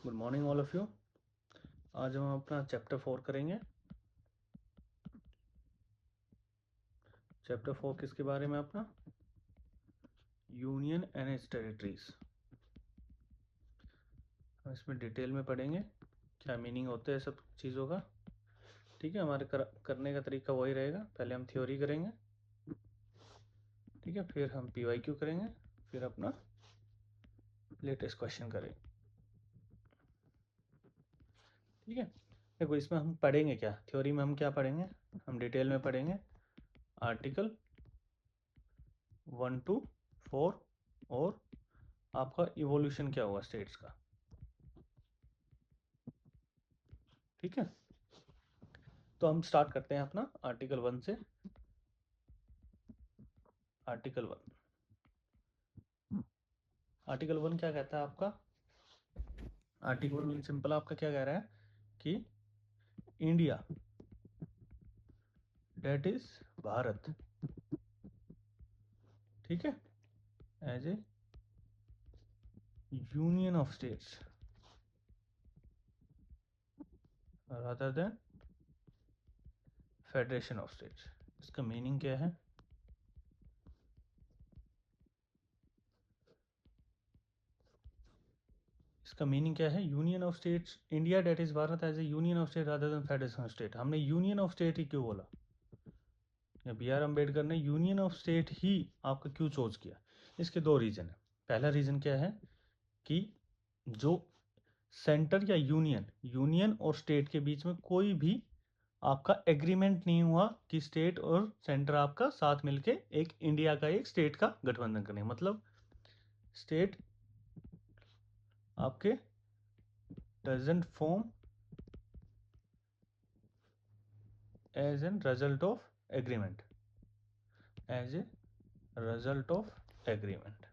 Good morning all of you. आज हम अपना चैप्टर 4 करेंगे। चैप्टर 4 किसके बारे में? अपना यूनियन एंड इट्स टेरिटरीज। हम इसमें डिटेल में पढ़ेंगे क्या मीनिंग होते हैं सब चीज़ों का। ठीक है, हमारे करने का तरीका वही रहेगा। पहले हम थ्योरी करेंगे, ठीक है, फिर हम PYQ करेंगे, फिर अपना लेटेस्ट क्वेश्चन करेंगे। ठीक है, देखो इसमें हम पढ़ेंगे क्या, थ्योरी में हम क्या पढ़ेंगे, हम डिटेल में पढ़ेंगे आर्टिकल 1 to 4 और आपका इवोल्यूशन क्या हुआ स्टेट्स का। ठीक है, तो हम स्टार्ट करते हैं अपना आर्टिकल 1 से। आर्टिकल 1 क्या कहता है आपका? आर्टिकल 1 सिंपल आपका क्या कह रहा है कि इंडिया डेट इज भारत, ठीक है, as a union of states rather than federation of states. इसका मीनिंग क्या है? इसका मीनिंग क्या है? Union of states, India that is Bharat as a union of state rather than federation of state. हमने union of state ही क्यों बोला? या BR अम्बेडकर ने यूनियन ऑफ स्टेट ही आपका क्यों चूज किया? इसके दो रीजन है। पहला रीजन क्या है कि जो सेंटर या यूनियन, यूनियन और स्टेट के बीच में कोई भी आपका एग्रीमेंट नहीं हुआ कि स्टेट और सेंटर आपका साथ मिलके एक इंडिया का एक स्टेट का गठबंधन करें। मतलब स्टेट आपके doesn't form as an result of agreement, as a result of agreement.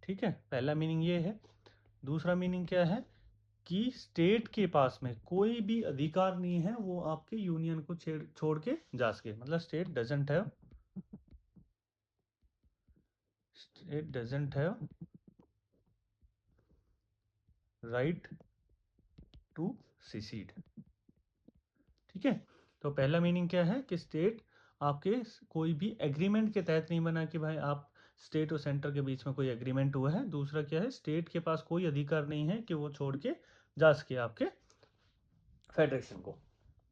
ठीक है, पहला मीनिंग ये है। दूसरा मीनिंग क्या है कि स्टेट के पास में कोई भी अधिकार नहीं है वो आपके यूनियन को छोड़ के जा सके। मतलब state doesn't have right to secede. ठीक है, तो पहला मीनिंग क्या है कि स्टेट आपके कोई भी एग्रीमेंट के तहत नहीं बना कि भाई आप स्टेट और सेंटर के बीच में कोई एग्रीमेंट हुआ है। दूसरा क्या है, स्टेट के पास कोई अधिकार नहीं है कि वो छोड़ के जा सके आपके फेडरेशन को।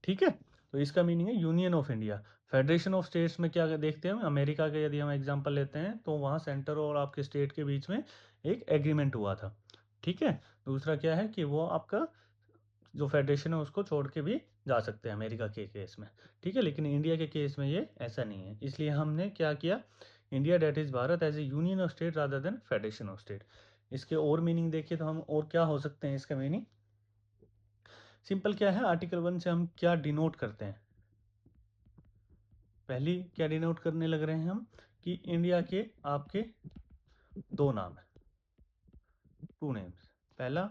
ठीक है, तो इसका मीनिंग है union of India. Federation of states में क्या देखते हैं हम, अमेरिका के यदि हम एग्जांपल लेते हैं तो वहाँ सेंटर और आपके स्टेट के बीच में एक एग्रीमेंट हुआ था। ठीक है, दूसरा क्या है कि वो आपका जो फेडरेशन है उसको छोड़ के भी जा सकते हैं अमेरिका के केस में। ठीक है, लेकिन इंडिया के केस में ये ऐसा नहीं है। इसलिए हमने क्या किया, India that is Bharat as a union of state rather than federation of state. इसके और मीनिंग देखिए तो हम और क्या हो सकते हैं इसका मीनिंग। सिंपल क्या है, आर्टिकल 1 से हम क्या डिनोट करते हैं? पहली क्या डिनोट करने लग रहे हैं हम कि इंडिया के आपके दो नाम है, टू नेम्स। पहला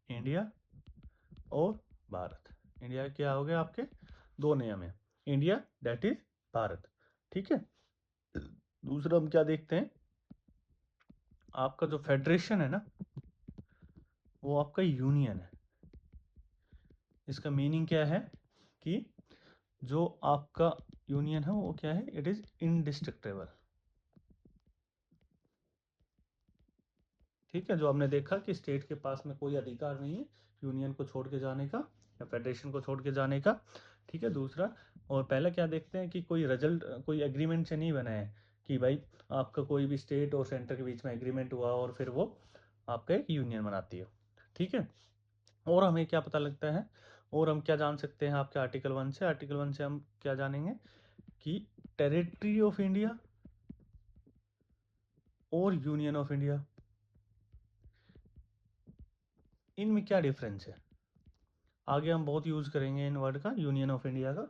इंडिया और भारत। इंडिया क्या हो गया आपके दो नियम है, इंडिया दैट इज भारत। ठीक है, दूसरा हम क्या देखते हैं, आपका जो फेडरेशन है ना वो आपका यूनियन है। इसका मीनिंग क्या है कि जो आपका यूनियन है वो क्या है, इट इज इनडिस्ट्रक्टेबल। ठीक है, जो हमने देखा कि स्टेट के पास में कोई अधिकार नहीं है यूनियन को छोड़ के जाने का या फेडरेशन को छोड़ के जाने का। ठीक है, दूसरा और पहला क्या देखते हैं कि कोई रिजल्ट, कोई एग्रीमेंट से नहीं बना है कि भाई आपका कोई भी स्टेट और सेंटर के बीच में एग्रीमेंट हुआ और फिर वो आपका एक यूनियन बनाती है। ठीक है, और हमें क्या पता लगता है, और हम क्या जान सकते हैं आपके आर्टिकल 1 से? आर्टिकल 1 से हम क्या जानेंगे कि टेरिटरी ऑफ इंडिया और यूनियन ऑफ इंडिया, इनमें क्या डिफरेंस है। आगे हम बहुत यूज़ करेंगे इन वर्ड का, यूनियन ऑफ इंडिया का।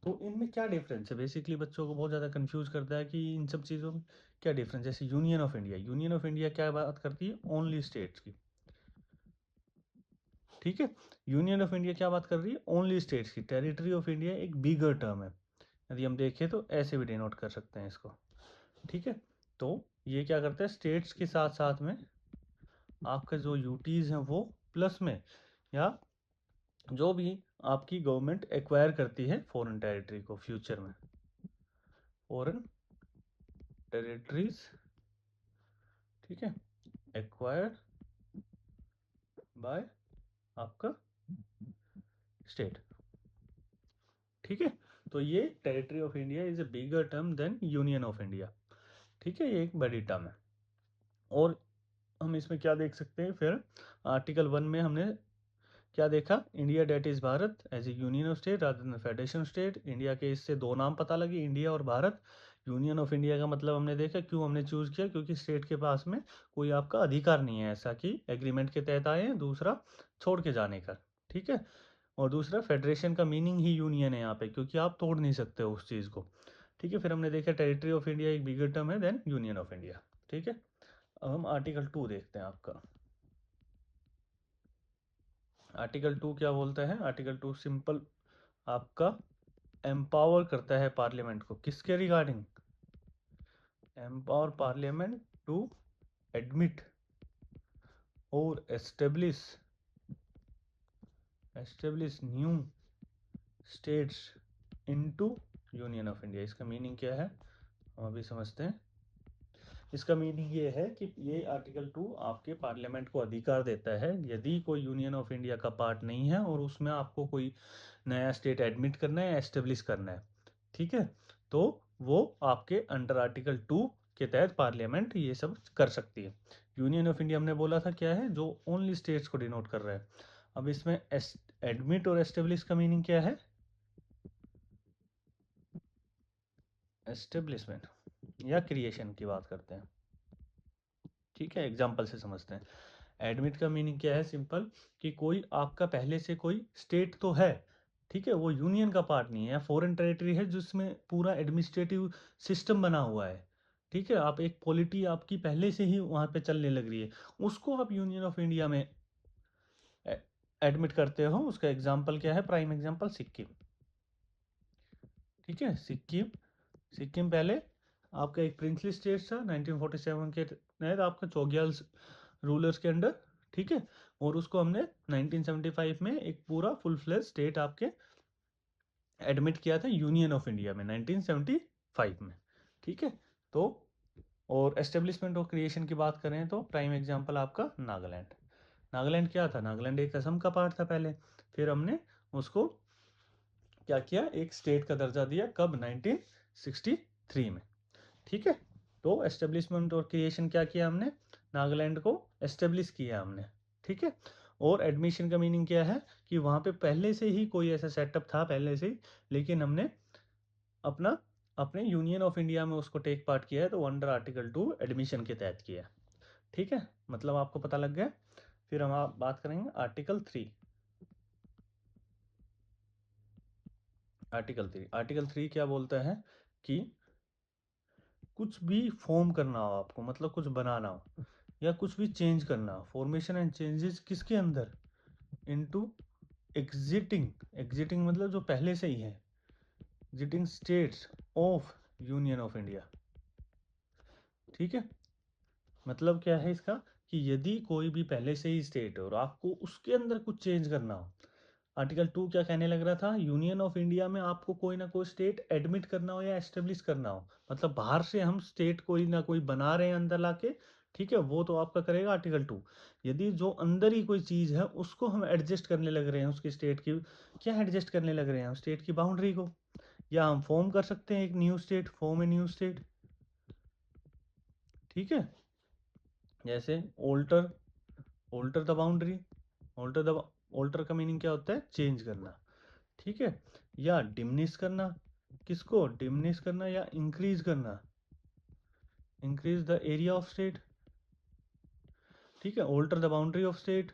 तो इनमें क्या डिफरेंस है, बेसिकली बच्चों को बहुत ज़्यादा कंफ्यूज करता है कि इन सब चीज़ों में क्या डिफरेंस है। जैसे union of India, union of India क्या बात करती है, ओनली स्टेट्स की। ठीक है, यूनियन ऑफ इंडिया क्या बात कर रही है, ओनली स्टेट्स की। टेरिटरी ऑफ इंडिया एक बिगर टर्म है, यदि हम देखें तो ऐसे भी डिनोट कर सकते हैं इसको। ठीक है, तो ये क्या करता है, स्टेट्स के साथ साथ में आपका जो यूटीज हैं वो प्लस में, या जो भी आपकी गवर्नमेंट एक्वायर करती है फॉरेन टेरिटरी को फ्यूचर में, फॉरेन टेरिटरीज, ठीक है, एक्वायर बाय आपका स्टेट, ठीक है। तो ये territory of India is a bigger term than union of India, ठीक है, ये एक बड़ी टर्म है। और हम इसमें क्या देख सकते हैं फिर, आर्टिकल 1 में हमने क्या देखा, India that is Bharat as a union of state rather than federation state. India के इससे दो नाम पता लगे, इंडिया और भारत। यूनियन ऑफ इंडिया का मतलब हमने देखा, क्यों हमने चूज किया, क्योंकि स्टेट के पास में कोई आपका अधिकार नहीं है ऐसा कि एग्रीमेंट के तहत आए हैं, दूसरा छोड़ के जाने का, ठीक है। और दूसरा फेडरेशन का मीनिंग ही यूनियन है यहाँ पे, क्योंकि आप तोड़ नहीं सकते उस चीज़ को, ठीक है। फिर हमने देखा टेरिटरी ऑफ इंडिया एक बिगर टर्म है देन यूनियन ऑफ इंडिया, ठीक है। अब हम आर्टिकल 2 देखते हैं आपका। आर्टिकल 2 क्या बोलता है, आर्टिकल 2 सिंपल आपका एम्पावर करता है पार्लियामेंट को, किसके regarding, empower parliament to admit और establish new states into union of India. इसका मीनिंग क्या है हम अभी समझते हैं। इसका मीनिंग ये है कि ये आर्टिकल 2 आपके पार्लियामेंट को अधिकार देता है, यदि कोई यूनियन ऑफ इंडिया का पार्ट नहीं है और उसमें आपको कोई नया स्टेट एडमिट करना है, एस्टेब्लिश करना है, ठीक है, तो वो आपके अंडर आर्टिकल 2 के तहत पार्लियामेंट ये सब कर सकती है। यूनियन ऑफ इंडिया हमने बोला था क्या है, जो ओनली स्टेट्स को डिनोट कर रहा है। अब इसमें एडमिट और एस्टेब्लिश का मीनिंग क्या है, एस्टेब्लिशमेंट या क्रिएशन की बात करते हैं, ठीक है, एग्जाम्पल से समझते हैं। एडमिट का मीनिंग क्या है, सिंपल, कि कोई आपका पहले से कोई स्टेट तो है, ठीक है, वो यूनियन का पार्ट नहीं है, फॉरेन टेरिटरी है जिसमें पूरा एडमिनिस्ट्रेटिव सिस्टम बना हुआ है, ठीक है, आप एक पॉलिटी आपकी पहले से ही वहाँ पे चलने लग रही है, उसको आप यूनियन ऑफ इंडिया में एडमिट करते हो। उसका एग्जाम्पल क्या है, प्राइम एग्जाम्पल सिक्किम, ठीक है। सिक्किम पहले आपका एक प्रिंसली स्टेट था 1947 के तहत, आपका चौग्याल रूलर्स के अंडर, ठीक है। और उसको हमने 1975 में एक पूरा फुल फ्लेज स्टेट आपके एडमिट किया था यूनियन ऑफ इंडिया में 1975 में, ठीक है। तो और एस्टेब्लिशमेंट और क्रिएशन की बात करें तो प्राइम एग्जांपल आपका नागालैंड। नागालैंड क्या था, नागालैंड एक असम का पार्ट था पहले, फिर हमने उसको क्या किया, एक स्टेट का दर्जा दिया, कब, 1963 में, ठीक है। तो एस्टेब्लिशमेंट और क्रिएशन क्या किया हमने, नागालैंड को एस्टेब्लिश किया हमने, ठीक है। और एडमिशन का मीनिंग क्या है, कि वहाँ पे पहले से ही कोई ऐसा सेटअप था पहले से ही, लेकिन हमने अपना अपने यूनियन ऑफ इंडिया में उसको टेक पार्ट किया है, तो अंडर आर्टिकल 2 एडमिशन के तहत किया है, ठीक है, मतलब आपको पता लग गया। फिर हम आप बात करेंगे आर्टिकल 3। आर्टिकल 3 क्या बोलता है, कि कुछ भी फॉर्म करना हो आपको, मतलब कुछ बनाना हो या कुछ भी चेंज करना हो, फॉर्मेशन एंड चेंजेस किसके अंदर, इनटू एग्जिटिंग मतलब जो पहले से ही है, exiting states of union of India, ठीक है। मतलब क्या है इसका, कि यदि कोई भी पहले से ही स्टेट है और आपको उसके अंदर कुछ चेंज करना हो, आर्टिकल 2 क्या कहने लग रहा था, यूनियन ऑफ इंडिया में आपको कोई ना कोई स्टेट एडमिट करना हो या एस्टेब्लिश करना हो, मतलब बाहर से हम स्टेट कोई ना कोई बना रहे हैं अंदर लाके, ठीक है, वो तो आपका करेगा आर्टिकल 2। यदि जो अंदर ही कोई चीज़ है उसको हम एडजस्ट करने लग रहे हैं, उसकी स्टेट की, क्या एडजस्ट करने लग रहे हैं हम, स्टेट की बाउंड्री को, या हम फॉर्म कर सकते हैं एक new state, form a new state, ठीक है। जैसे alter alter the boundary, alter the alter का मीनिंग क्या होता है, चेंज करना, ठीक है, या डिमनिश करना, किसको डिमनिश करना, या इंक्रीज करना, increase the area of state, ठीक है, alter the boundary of state,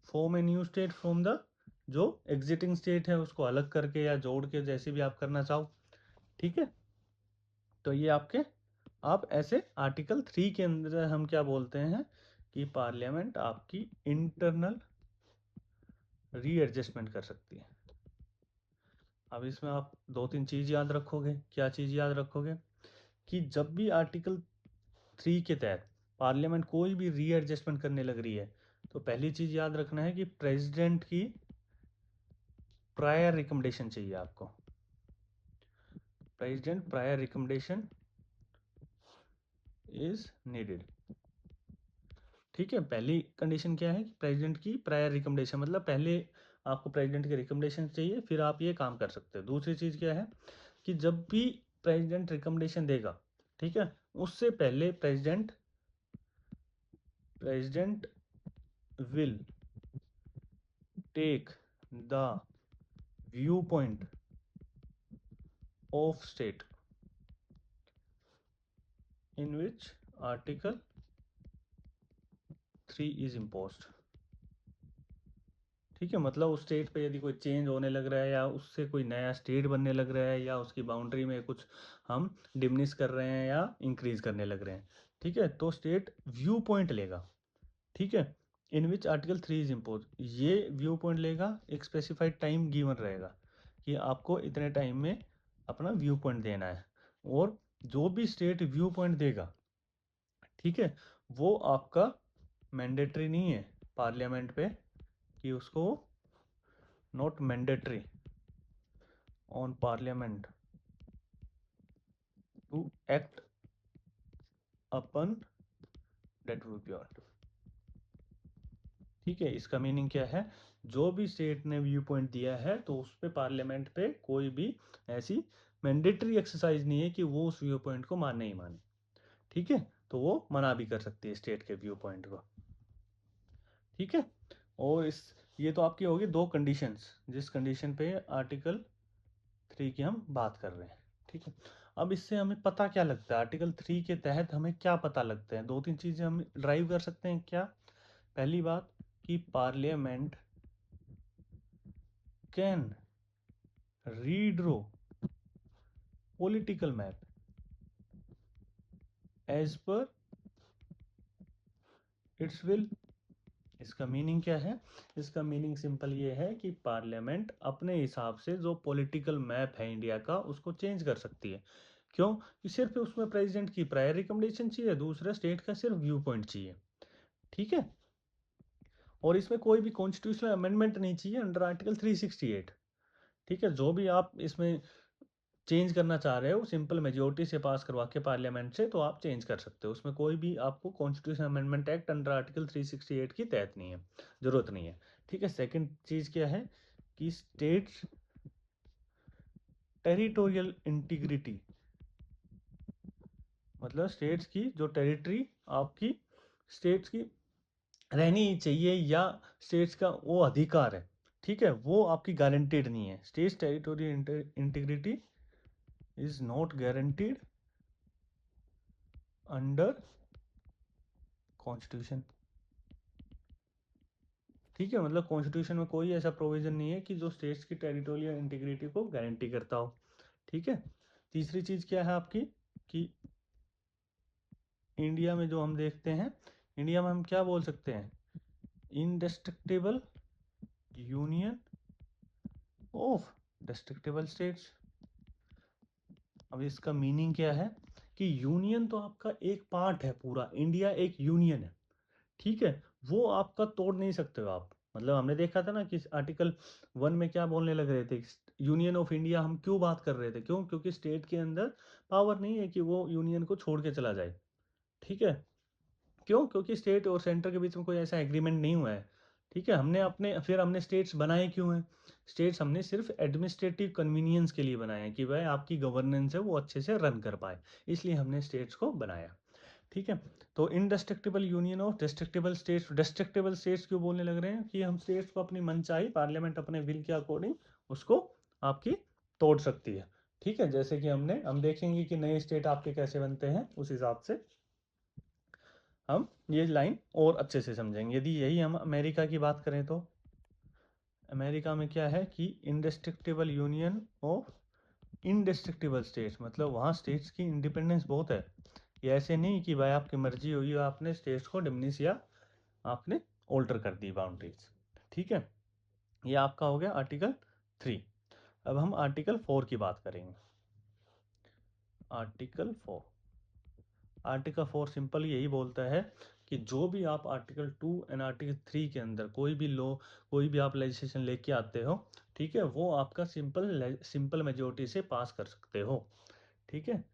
form a new state from the जो एग्जिटिंग स्टेट है उसको अलग करके या जोड़ के, जैसे भी आप करना चाहो, ठीक है। तो ये आपके, आप ऐसे आर्टिकल 3 के अंदर हम क्या बोलते हैं, कि पार्लियामेंट आपकी इंटरनल रीएडजस्टमेंट कर सकती है। अब इसमें आप दो तीन चीज़ याद रखोगे, क्या चीज़ याद रखोगे, कि जब भी आर्टिकल 3 के तहत पार्लियामेंट कोई भी रीएडजस्टमेंट करने लग रही है, तो पहली चीज याद रखना है कि प्रेसिडेंट की प्रायर रिकमेंडेशन चाहिए आपको। President prior recommendation is needed. ठीक है, पहली कंडीशन क्या है कि प्रेसिडेंट की प्रायर रिकमेंडेशन, मतलब पहले आपको प्रेसिडेंट की रिकमेंडेशन चाहिए, फिर आप ये काम कर सकते हो। दूसरी चीज़ क्या है कि जब भी प्रेसिडेंट रिकमेंडेशन देगा, ठीक है, उससे पहले president will take the view point of state in which article 3 is imposed. ठीक है, मतलब उस स्टेट पे यदि कोई चेंज होने लग रहा है, या उससे कोई नया स्टेट बनने लग रहा है, या उसकी बाउंड्री में कुछ हम डिमिनिश कर रहे हैं या इंक्रीज करने लग रहे हैं, ठीक है, तो स्टेट व्यू पॉइंट लेगा। ठीक है, इन विच आर्टिकल 3 इज इम्पोज, ये व्यू पॉइंट लेगा, एक स्पेसिफाइड टाइम गिवन रहेगा कि आपको इतने टाइम में अपना व्यू पॉइंट देना है। और जो भी स्टेट व्यू पॉइंट देगा, ठीक है, वो आपका मैंडेटरी नहीं है पार्लियामेंट पे कि उसको, not mandatory on parliament to act upon that view point. ठीक है, इसका मीनिंग क्या है, जो भी स्टेट ने व्यू पॉइंट दिया है तो उस पे पार्लियामेंट पे कोई भी ऐसी मैंडेटरी एक्सरसाइज नहीं है कि वो उस व्यू पॉइंट को माने ही माने। ठीक है, तो वो मना भी कर सकती है स्टेट के व्यू पॉइंट को। ठीक है, और इस, ये तो आपकी होगी दो कंडीशंस, जिस कंडीशन पे आर्टिकल 3 की हम बात कर रहे हैं। ठीक है, अब इससे हमें पता क्या लगता है, आर्टिकल 3 के तहत हमें क्या पता लगता है, दो तीन चीजें हम ड्राइव कर सकते हैं क्या। पहली बात कि parliament can redraw political map as per its will. इसका मीनिंग क्या है, इसका मीनिंग सिंपल ये है कि पार्लियामेंट अपने हिसाब से जो पॉलिटिकल मैप है इंडिया का उसको चेंज कर सकती है। क्यों कि सिर्फ उसमें प्रेसिडेंट की प्रायर रिकमेंडेशन चाहिए, दूसरा स्टेट का सिर्फ व्यू पॉइंट चाहिए। ठीक है, और इसमें कोई भी कॉन्स्टिट्यूशनल अमेंडमेंट नहीं चाहिए अंडर आर्टिकल 368। ठीक है, जो भी आप इसमें चेंज करना चाह रहे हो सिंपल मेजोरिटी से पास करवा के पार्लियामेंट से, तो आप चेंज कर सकते हो, उसमें कोई भी आपको constitution amendment act under article 368 की तहत नहीं है, जरूरत नहीं है। ठीक है, सेकंड चीज क्या है कि स्टेट्स टेरिटोरियल इंटीग्रिटी, मतलब स्टेट्स की जो टेरिटरी आपकी स्टेट्स की रहनी चाहिए, या स्टेट्स का वो अधिकार है, ठीक है, वो आपकी गारंटेड नहीं है। States territorial integrity is not guaranteed under constitution. ठीक है, मतलब कॉन्स्टिट्यूशन में कोई ऐसा प्रोविजन नहीं है कि जो स्टेट्स की टेरिटोरियल इंटीग्रिटी को गारंटी करता हो। ठीक है, तीसरी चीज क्या है आपकी कि इंडिया में जो हम देखते हैं, इंडिया में हम क्या बोल सकते हैं, इनडेस्ट्रक्टिबल यूनियन ऑफ डिस्ट्रक्टिबल स्टेट्स। अब इसका मीनिंग क्या है कि यूनियन तो आपका एक पार्ट है, पूरा इंडिया एक यूनियन है। ठीक है, वो आपका तोड़ नहीं सकते हो आप। मतलब हमने देखा था ना कि आर्टिकल 1 में क्या बोलने लग रहे थे, यूनियन ऑफ इंडिया हम क्यों बात कर रहे थे, क्यों, क्योंकि स्टेट के अंदर पावर नहीं है कि वो यूनियन को छोड़ के चला जाए। ठीक है, क्यों, क्योंकि स्टेट और सेंटर के बीच में कोई ऐसा एग्रीमेंट नहीं हुआ है। ठीक है, हमने अपने, फिर हमने स्टेट्स बनाए क्यों हैं, स्टेट्स हमने सिर्फ एडमिनिस्ट्रेटिव कन्वीनियंस के लिए बनाए हैं कि भाई आपकी गवर्नेंस है वो अच्छे से रन कर पाए, इसलिए हमने स्टेट्स को बनाया। ठीक है, तो indestructible union of destructible states, destructible states क्यों बोलने लग रहे हैं कि हम स्टेट्स को अपनी मनचाही पार्लियामेंट अपने विल के अकॉर्डिंग उसको आपकी तोड़ सकती है। ठीक है, जैसे कि हम देखेंगे कि नए स्टेट आपके कैसे बनते हैं, उस हिसाब से हम ये लाइन और अच्छे से समझेंगे। यदि यही हम अमेरिका की बात करें तो अमेरिका में क्या है कि इनडेस्ट्रक्टिबल यूनियन ऑफ इनडेस्ट्रक्टिबल स्टेट्स, मतलब वहाँ स्टेट्स की इंडिपेंडेंस बहुत है। ये ऐसे नहीं कि भाई आपकी मर्जी हुई आपने स्टेट्स को डिमिनिश या आपने ऑल्टर कर दी बाउंड्रीज। ठीक है, ये आपका हो गया आर्टिकल 3। अब हम आर्टिकल 4 की बात करेंगे। आर्टिकल 4, आर्टिकल 4 सिंपल यही बोलता है कि जो भी आप आर्टिकल 2 एंड आर्टिकल 3 के अंदर कोई भी लॉ, कोई भी आप लेजिस्लेशन लेके आते हो, ठीक है, वो आपका सिंपल मेजोरिटी से पास कर सकते हो। ठीक है,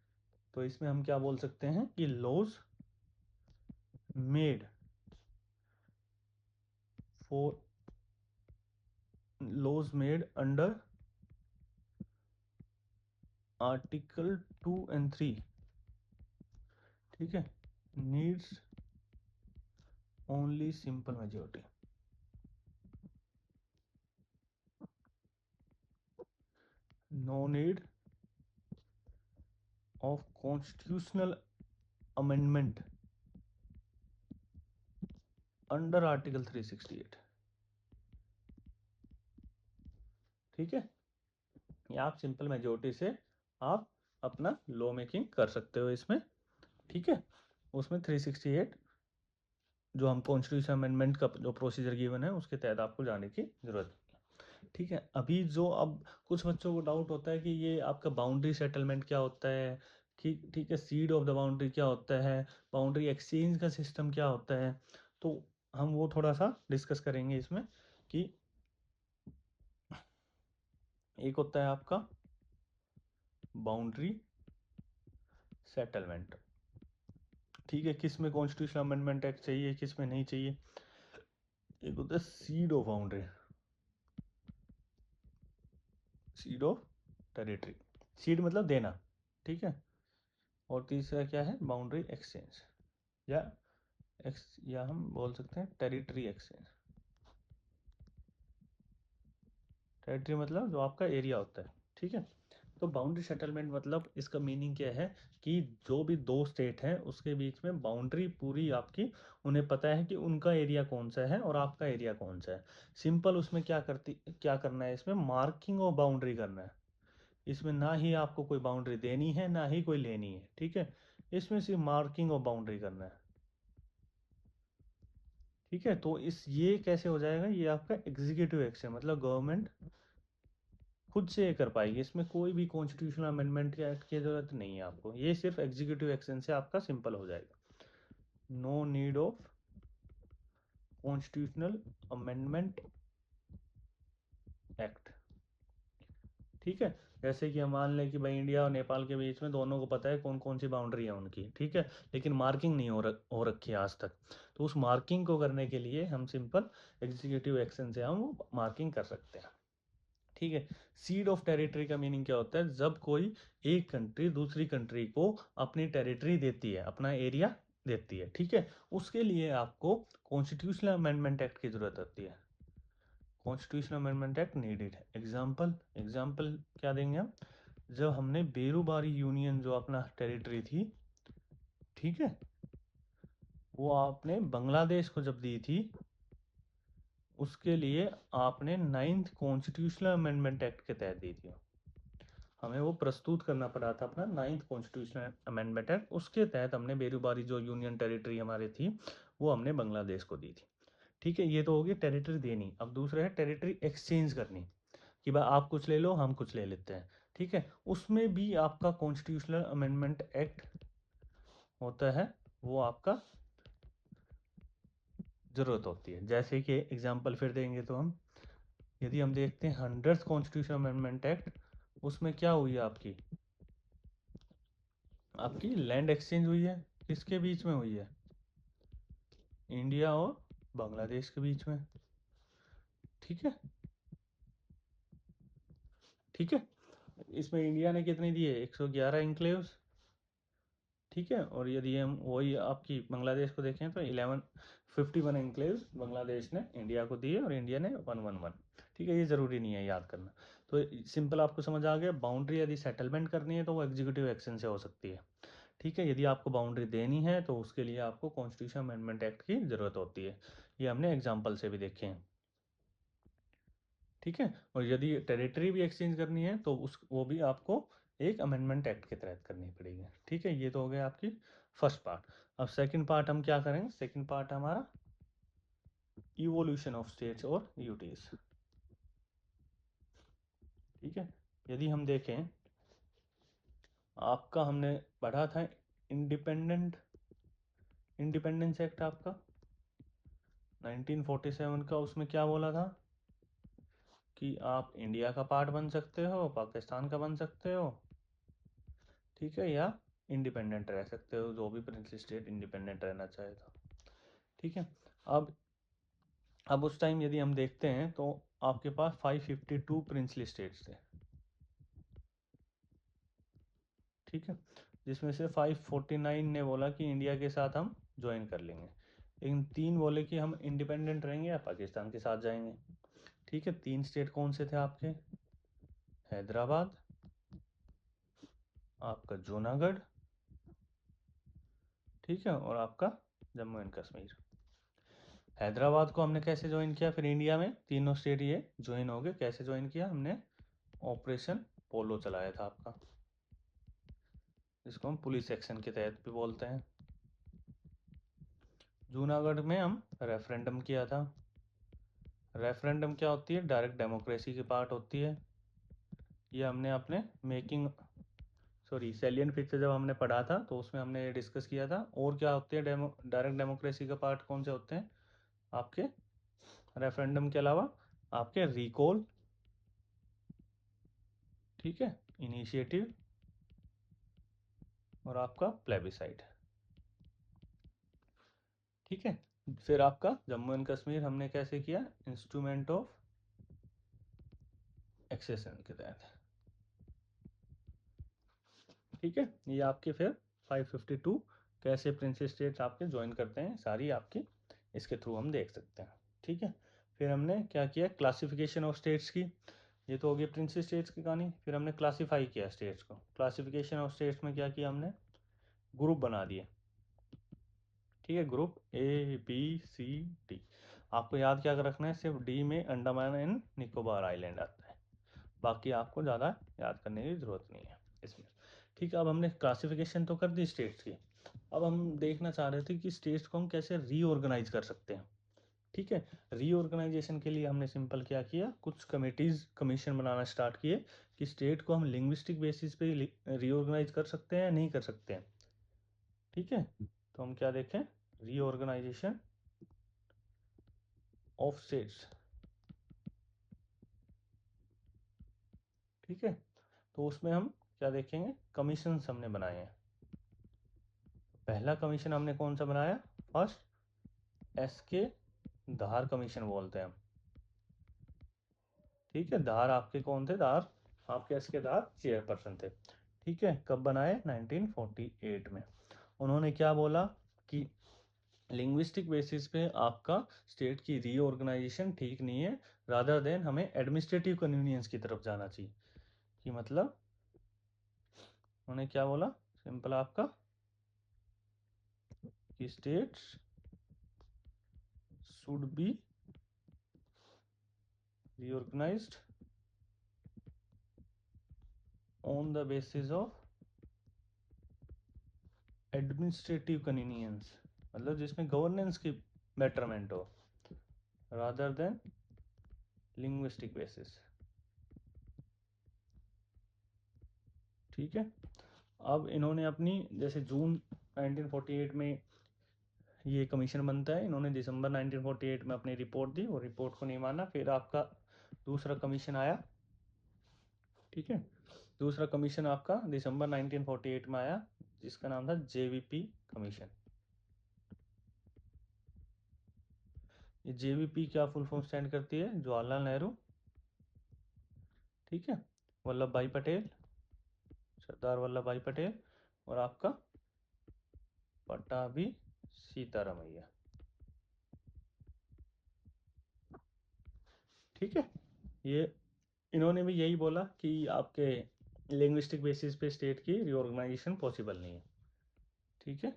तो इसमें हम क्या बोल सकते हैं कि made for laws made under article 2 and 3, ठीक है, needs only simple majority. No need of constitutional amendment under article 368। ठीक है, या आप सिंपल मेजोरिटी से आप अपना लॉ मेकिंग कर सकते हो इसमें। ठीक है, उसमें 368 जो हम कॉन्स्टिट्यूशन अमेंडमेंट का जो प्रोसीजर गिवन है उसके तहत आपको जाने की जरूरत है। ठीक है, अभी जो अब कुछ बच्चों को डाउट होता है कि ये आपका बाउंड्री सेटलमेंट क्या होता है, ठीक है, सीड ऑफ द बाउंड्री क्या होता है, बाउंड्री एक्सचेंज का सिस्टम क्या होता है, तो हम वो थोड़ा सा डिस्कस करेंगे इसमें कि एक होता है आपका बाउंड्री सेटलमेंट। ठीक है, किस में कॉन्स्टिट्यूशन अमेंडमेंट एक्ट चाहिए, किस में नहीं चाहिए। एक होता है seed of boundary, seed of territory, seed मतलब देना, ठीक है, और तीसरा क्या है, बाउंड्री एक्सचेंज, या या हम बोल सकते हैं टेरिटरी एक्सचेंज। टेरिटरी मतलब जो आपका एरिया होता है। ठीक है, तो बाउंड्री सेटलमेंट मतलब इसका मीनिंग क्या है कि जो भी दो स्टेट हैं उसके बीच में बाउंड्री पूरी आपकी, उन्हें पता है कि उनका एरिया कौन सा है और आपका एरिया कौन सा है। सिंपल उसमें क्या करना है, इसमें मार्किंग ऑफ बाउंड्री करना है। इसमें ना ही आपको कोई बाउंड्री देनी है ना ही कोई लेनी है। ठीक है, इसमें सिर्फ मार्किंग ऑफ बाउंड्री करना है। ठीक है, तो इस ये कैसे हो जाएगा, ये आपका एग्जीक्यूटिव एक्शन, मतलब गवर्नमेंट खुद से ये कर पाएगी, इसमें कोई भी कॉन्स्टिट्यूशनल अमेंडमेंट या एक्ट की जरूरत नहीं है आपको, ये सिर्फ एग्जीक्यूटिव एक्शन से आपका सिंपल हो जाएगा। No need of constitutional amendment act. ठीक है, जैसे कि हम मान लें कि भाई इंडिया और नेपाल के बीच में दोनों को पता है कौन कौन सी बाउंड्री है उनकी, ठीक है, लेकिन मार्किंग नहीं हो रखी है आज तक। तो उस मार्किंग को करने के लिए हम सिंपल एग्जीक्यूटिव एक्शन से हम वो मार्किंग कर सकते हैं। ठीक है, सीड ऑफ टेरिटरी का मीनिंग क्या होता है, जब कोई एक कंट्री दूसरी कंट्री को अपनी टेरिटरी देती है, अपना एरिया देती है, ठीक है, उसके लिए आपको कॉन्स्टिट्यूशनल अमेंडमेंट एक्ट की जरूरत होती है। कॉन्स्टिट्यूशनल अमेंडमेंट एक्ट नीडेड है। एग्जाम्पल क्या देंगे हम, जब हमने बेरूबारी यूनियन जो अपना टेरिटरी थी, ठीक है, वो आपने बांग्लादेश को जब दी थी, उसके लिए आपने 9th कॉन्स्टिट्यूशनल अमेंडमेंट एक्ट के तहत दी थी। हमें वो प्रस्तुत करना पड़ा था अपना 9th कॉन्स्टिट्यूशनल अमेंडमेंट एक्ट, उसके तहत हमने बेरूबारी जो यूनियन टेरिटरी हमारी थी वो हमने बांग्लादेश को दी थी। ठीक है, ये तो होगी टेरिटरी देनी। अब दूसरा है टेरिटरी एक्सचेंज करनी, कि भाई आप कुछ ले लो हम कुछ ले लेते हैं। ठीक है, उसमें भी आपका कॉन्स्टिट्यूशनल अमेंडमेंट एक्ट होता है, वो आपका जरूरत होती है। जैसे कि एग्जांपल फिर देंगे तो हम, यदि हम देखते हैं 100th कॉन्स्टिट्यूशन अमेंडमेंट एक्ट, उसमें क्या हुई है आपकी आपकी लैंड एक्सचेंज हुई है, किसके बीच में हुई है, इंडिया और बांग्लादेश के बीच में। ठीक है, ठीक है, इसमें इंडिया ने कितने दिए, 111 इंक्लेव्स। ठीक है, और यदि हम वही आपकी बांग्लादेश को देखें तो 1151 इंक्लेव्स बांग्लादेश ने इंडिया को दिए और इंडिया ने 111। ठीक है, ये ज़रूरी नहीं है याद करना। तो सिंपल आपको समझ आ गया, बाउंड्री यदि सेटलमेंट करनी है तो वो एग्जीक्यूटिव एक्शन से हो सकती है। ठीक है, यदि आपको बाउंड्री देनी है तो उसके लिए आपको कॉन्स्टिट्यूशन अमेंडमेंट एक्ट की ज़रूरत होती है। ये हमने एग्जाम्पल से भी देखे हैं। ठीक है, और यदि टेरिटरी भी एक्सचेंज करनी है तो उस वो भी आपको एक अमेंडमेंट एक्ट के तहत करनी पड़ेगी। ठीक है, ये तो हो गया आपकी फर्स्ट पार्ट। अब सेकंड पार्ट हम क्या करेंगे, सेकंड पार्ट हमारा इवोल्यूशन ऑफ स्टेट्स और यूटीज। ठीक है, यदि हम देखें, आपका हमने पढ़ा था इंडिपेंडेंस एक्ट आपका 1947 का, उसमें क्या बोला था कि आप इंडिया का पार्ट बन सकते हो, पाकिस्तान का बन सकते हो, ठीक है, या इंडिपेंडेंट रह सकते हो, जो भी प्रिंसली स्टेट इंडिपेंडेंट रहना चाहे तो, ठीक है। अब उस टाइम यदि हम देखते हैं तो आपके पास 552 प्रिंसली स्टेट्स थे, ठीक है, जिसमें से 549 ने बोला कि इंडिया के साथ हम ज्वाइन कर लेंगे, लेकिन 3 बोले कि हम इंडिपेंडेंट रहेंगे या पाकिस्तान के साथ जाएंगे, ठीक है। 3 स्टेट कौन से थे आपके? हैदराबाद, आपका जूनागढ़, ठीक है, और आपका जम्मू एंड कश्मीर। हैदराबाद को हमने कैसे ज्वाइन किया फिर इंडिया में? तीनों स्टेट ये ज्वाइन हो गए। कैसे ज्वाइन किया हमने? ऑपरेशन पोलो चलाया था आपका, जिसको हम पुलिस एक्शन के तहत भी बोलते हैं। जूनागढ़ में हम रेफरेंडम किया था। रेफरेंडम क्या होती है? डायरेक्ट डेमोक्रेसी की पार्ट होती है। ये हमने अपने सैलियन फीचर जब हमने पढ़ा था तो उसमें हमने ये डिस्कस किया था। और क्या होती है डायरेक्ट डेमोक्रेसी का पार्ट कौन से होते हैं आपके रेफरेंडम के अलावा? आपके रिकॉल, ठीक है, इनिशिएटिव, और आपका प्लेबिसाइड, ठीक है। फिर आपका जम्मू एंड कश्मीर हमने कैसे किया? इंस्ट्रूमेंट ऑफ एक्सेशन के तहत, ठीक है। ये आपके फिर 552 कैसे प्रिंसेस स्टेट्स आपके ज्वाइन करते हैं, सारी आपकी इसके थ्रू हम देख सकते हैं, ठीक है। फिर हमने क्या किया? क्लासिफिकेशन ऑफ स्टेट्स की। ये तो हो गई प्रिंसेस स्टेट्स की कहानी। फिर हमने क्लासीफाई किया स्टेट्स को। क्लासिफिकेशन ऑफ स्टेट्स में क्या किया हमने? ग्रुप बना दिए, ठीक है। Group ABCD। आपको याद क्या रखना है? सिर्फ डी में अंडमान एंड निकोबार आइलैंड आता है, बाकी आपको ज़्यादा याद करने की ज़रूरत नहीं है इसमें, ठीक है। अब हमने क्लासिफिकेशन तो कर दी स्टेट्स की। अब हम देखना चाह रहे थे कि स्टेट्स को हम कैसे रीऑर्गेनाइज कर सकते हैं, ठीक है। रीऑर्गेनाइजेशन के लिए हमने सिंपल क्या किया? कुछ कमेटीज कमीशन बनाना स्टार्ट किए कि स्टेट को हम लिंग्विस्टिक बेसिस पे रीऑर्गेनाइज कर सकते हैं या नहीं कर सकते हैं, ठीक है। तो हम क्या देखें? रीऑर्गेनाइजेशन ऑफ स्टेट्स, ठीक है। तो उसमें हम क्या देखेंगे? कमीशन हमने बनाए हैं। पहला कमीशन हमने कौन सा बनाया? फर्स्ट SK धार कमीशन बोलते हैं हम, ठीक है। धार आपके कौन थे? धार आपके SK धार चेयरपर्सन थे, ठीक है। कब बनाए? 1948 में। उन्होंने क्या बोला कि लिंग्विस्टिक बेसिस पे आपका स्टेट की रीऑर्गेनाइजेशन ठीक नहीं है, रादर देन हमें एडमिनिस्ट्रेटिव कन्वीनियंस की तरफ जाना चाहिए। कि मतलब उन्होंने क्या बोला? सिंपल आपका कि states should be reorganized on the basis of administrative convenience, मतलब जिसमें गवर्नेंस की बेटरमेंट हो, रादर देन लिंग्विस्टिक बेसिस, ठीक है। अब इन्होंने अपनी जैसे जून 1948 में ये कमीशन बनता है, इन्होंने दिसंबर 1948 में अपनी रिपोर्ट दी, और रिपोर्ट को नहीं माना। फिर आपका दूसरा कमीशन आया, ठीक है। दूसरा कमीशन आपका दिसंबर 1948 में आया, जिसका नाम था JVP कमीशन। ये JVP क्या फुल फॉर्म स्टैंड करती है? जवाहरलाल नेहरू, ठीक है, वल्लभ भाई पटेल, सरदार वल्लभ भाई पटेल, और आपका पट्टाभी सीतारामैया, ठीक है। ये इन्होंने भी यही बोला कि आपके लिंग्विस्टिक बेसिस पे स्टेट की रिऑर्गेनाइजेशन पॉसिबल नहीं है, ठीक है,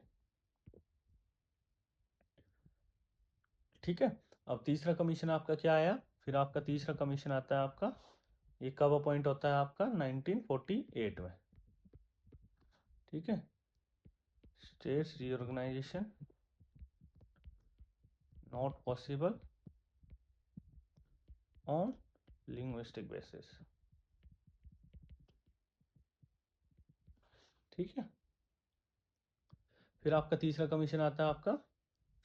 ठीक है। अब तीसरा कमीशन आपका क्या आया? फिर आपका तीसरा कमीशन आता है आपका, ये कब अपॉइंट होता है आपका? 1948 में, ठीक है। States reorganisation not possible on linguistic basis, ठीक है। फिर आपका तीसरा कमीशन आता है आपका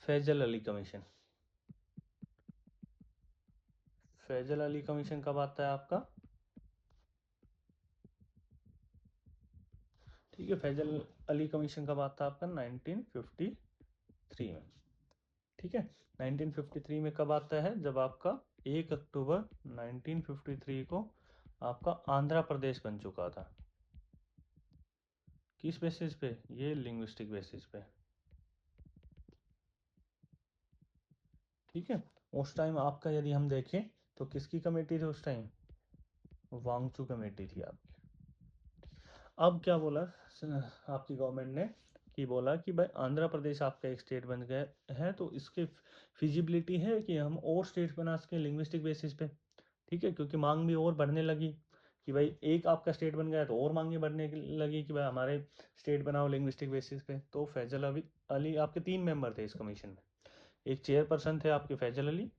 फैजल अली कमीशन। फैजल अली कमीशन कब आता है आपका? ठीक है, फैजल अली कमीशन कब आता है आपका? 1953 में। ठीक है, 1953 में कब आता है? जब आपका 1 अक्टूबर 1953 को आपका आंध्र प्रदेश बन चुका था। किस बेसिस पे? ये लिंग्विस्टिक बेसिस पे। ठीक है, उस टाइम आपका यदि हम देखें तो किसकी कमेटी थी उस टाइम? वांगचू कमेटी थी आपकी। अब क्या बोला आपकी गवर्नमेंट ने कि बोला कि भाई आंध्र प्रदेश आपका एक स्टेट बन गया है तो इसके फिजिबिलिटी है कि हम और स्टेट्स बना सकें लिंग्विस्टिक बेसिस पे। ठीक है, क्योंकि मांग भी और बढ़ने लगी कि भाई एक आपका स्टेट बन गया तो और मांगे बढ़ने लगी कि भाई हमारे स्टेट बनाओ लिंग्विस्टिक बेसिस पे। तो फैजल अली आपके 3 मेंबर थे इस कमीशन में। एक चेयरपर्सन थे आपके फैजल अली।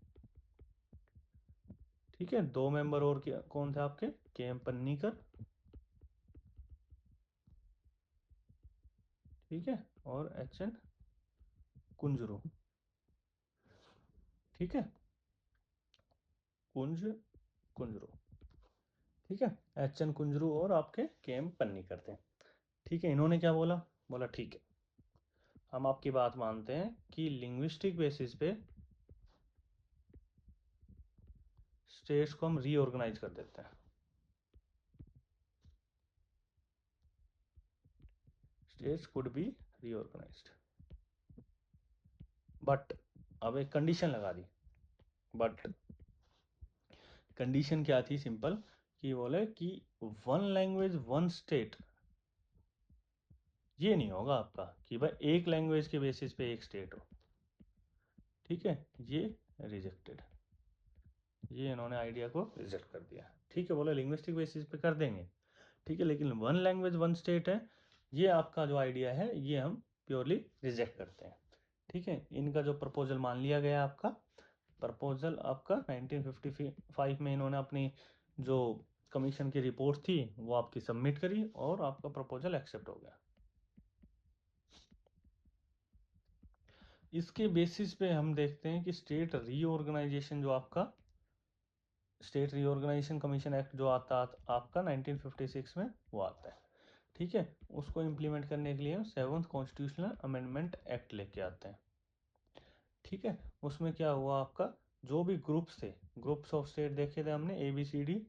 ठीक है, 2 मेंबर और कौन थे आपके? KM पन्नीकर। ठीक है, और HN कुंजरू। ठीक है, कुंजरू। ठीक है, HN कुंजरू और आपके KM पन्नीकर थे। ठीक है, इन्होंने क्या बोला? बोला ठीक है, हम आपकी बात मानते हैं कि लिंग्विस्टिक बेसिस पे स्टेट्स को हम रीऑर्गेनाइज कर देते हैं। स्टेट्स कुड बी रीऑर्गेनाइज्ड, बट अब एक कंडीशन लगा दी। बट कंडीशन क्या थी? सिंपल, कि बोले कि 1 लैंग्वेज 1 स्टेट ये नहीं होगा आपका कि भाई एक लैंग्वेज के बेसिस पे एक स्टेट हो। ठीक है, ये रिजेक्टेड, ये इन्होंने आइडिया को रिजेक्ट कर दिया। ठीक है, बोले लिंग्विस्टिक बेसिस पे कर देंगे। ठीक है, लेकिन 1 लैंग्वेज 1 स्टेट है, ये आपका जो आइडिया है ये हम प्योरली रिजेक्ट करते हैं। ठीक है, इनका जो प्रपोजल मान लिया गया आपका। प्रपोजल आपका 1955 में इन्होंने अपनी जो कमीशन की रिपोर्ट थी वो आपकी सबमिट करी और आपका प्रपोजल एक्सेप्ट हो गया। इसके बेसिस पे हम देखते हैं कि स्टेट रीऑर्गेनाइजेशन जो आपका स्टेट रीऑर्गेनाइजेशन कमीशन एक्ट जो आता आपका 1956 में वो आता है। ठीक है, उसको इम्प्लीमेंट करने के लिए 7th कॉन्स्टिट्यूशनल अमेंडमेंट एक्ट लेके आते हैं। ठीक है, उसमें क्या हुआ आपका? जो भी ग्रुप्स थे, ग्रुप्स ऑफ स्टेट देखे थे हमने ABCD।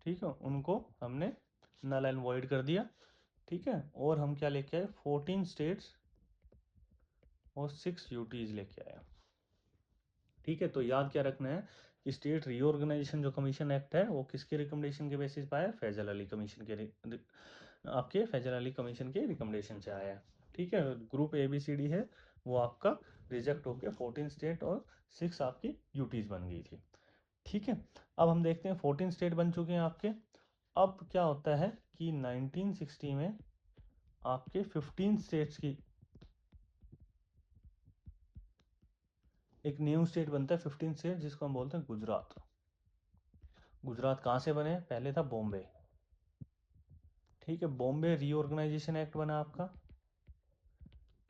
ठीक है, उनको हमने नल एंड वॉइड कर दिया। ठीक है, और हम क्या लेके आए? 14 स्टेट्स और 6 UTs लेके आए। ठीक है, तो याद क्या रखना है कि स्टेट रीऑर्गेनाइजेशन जो कमीशन एक्ट है वो किसके रिकमेंडेशन के बेसिस पे आया? फैजल अली कमीशन के आपके फैजल अली कमीशन के रिकमेंडेशन से आया है। ठीक है, ग्रुप ABCD है वो आपका रिजेक्ट होकर 14 स्टेट और 6 आपकी UTs बन गई थी। ठीक है, अब हम देखते हैं 14 स्टेट बन चुके हैं आपके। अब क्या होता है कि 1960 में आपके 15 स्टेट्स की एक न्यू स्टेट बनता है, 15 स्टेट, जिसको हम बोलते हैं गुजरात। गुजरात कहाँ से बने? पहले था बॉम्बे। ठीक है, बॉम्बे रीऑर्गेनाइजेशन एक्ट बना आपका।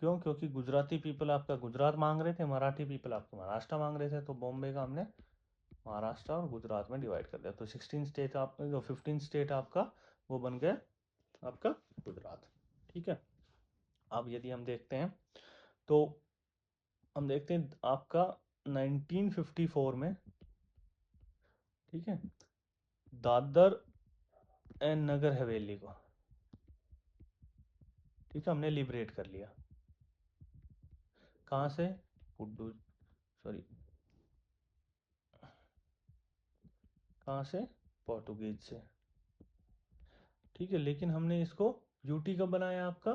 क्यों? क्योंकि गुजराती पीपल आपका गुजरात मांग रहे थे, मराठी पीपल आपका महाराष्ट्र मांग रहे थे, तो बॉम्बे का हमने महाराष्ट्र और गुजरात में डिवाइड कर दिया। तो 16 स्टेट आप जो 15 स्टेट आपका वो बन गया आपका गुजरात। ठीक है, अब यदि हम देखते हैं तो हम देखते हैं आपका 1954 में, ठीक है, दादर एंड नगर हवेली को, ठीक है, हमने लिबरेट कर लिया। कहाँ से? पुड्डू, सॉरी, कहाँ से? पोर्टुगीज से। ठीक है, लेकिन हमने इसको यूटी कब बनाया आपका?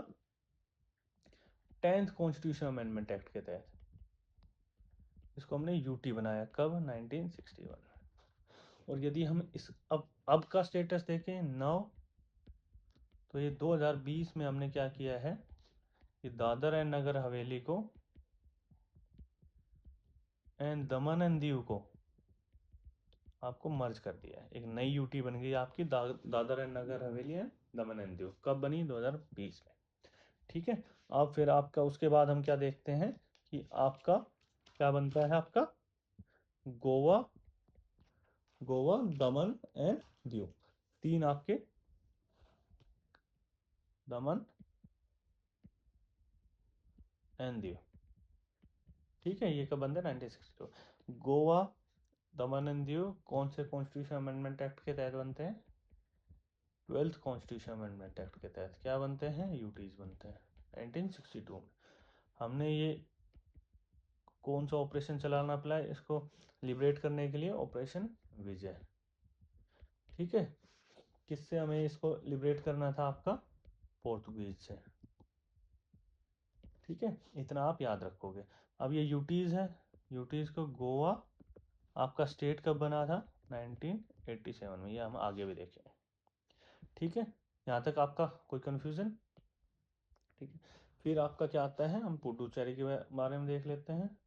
10th कॉन्स्टिट्यूशन अमेंडमेंट एक्ट के तहत इसको हमने यूटी बनाया। कब? 1961। और यदि हम इस अब का स्टेटस देखें नाउ, तो ये 2020 में हमने क्या किया है कि दादर एंड नगर हवेली को एंड दमन एंड दीव को आपको मर्ज कर दिया है। एक नई यूटी बन गई आपकी Dadar and Nagar Haveli and Daman and Diu. कब बनी? 2020 में। ठीक है। अब फिर आपका उसके बाद हम क्या देखते हैं कि आपका क्या बनता है, आपका गोवा, गोवा, दमन एंड दीव, तीन आपके, दमन एंड दीव। ठीक है, ये कब बनते हैं, 1962। गोवा, दमन एंड दीव कौन से कॉन्स्टिट्यूशन अमेंडमेंट एक्ट के तहत बनते हैं, 12th कॉन्स्टिट्यूशन अमेंडमेंट एक्ट के तहत क्या बनते हैं, यूटीज बनते हैं 1962 में। हमने ये कौन सा ऑपरेशन चलाना पड़ा इसको लिबरेट करने के लिए, ऑपरेशन विजय। ठीक है, किससे हमें इसको लिबरेट करना था, आपका पोर्तुगीज से। ठीक है, इतना आप याद रखोगे। अब ये यूटीज है, यूटीज को गोवा आपका स्टेट कब बना था, 1987 में, ये हम आगे भी देखेंगे। ठीक है, यहाँ तक आपका कोई कन्फ्यूजन। ठीक है, फिर आपका क्या आता है, हम पुडुचेरी के बारे में देख लेते हैं।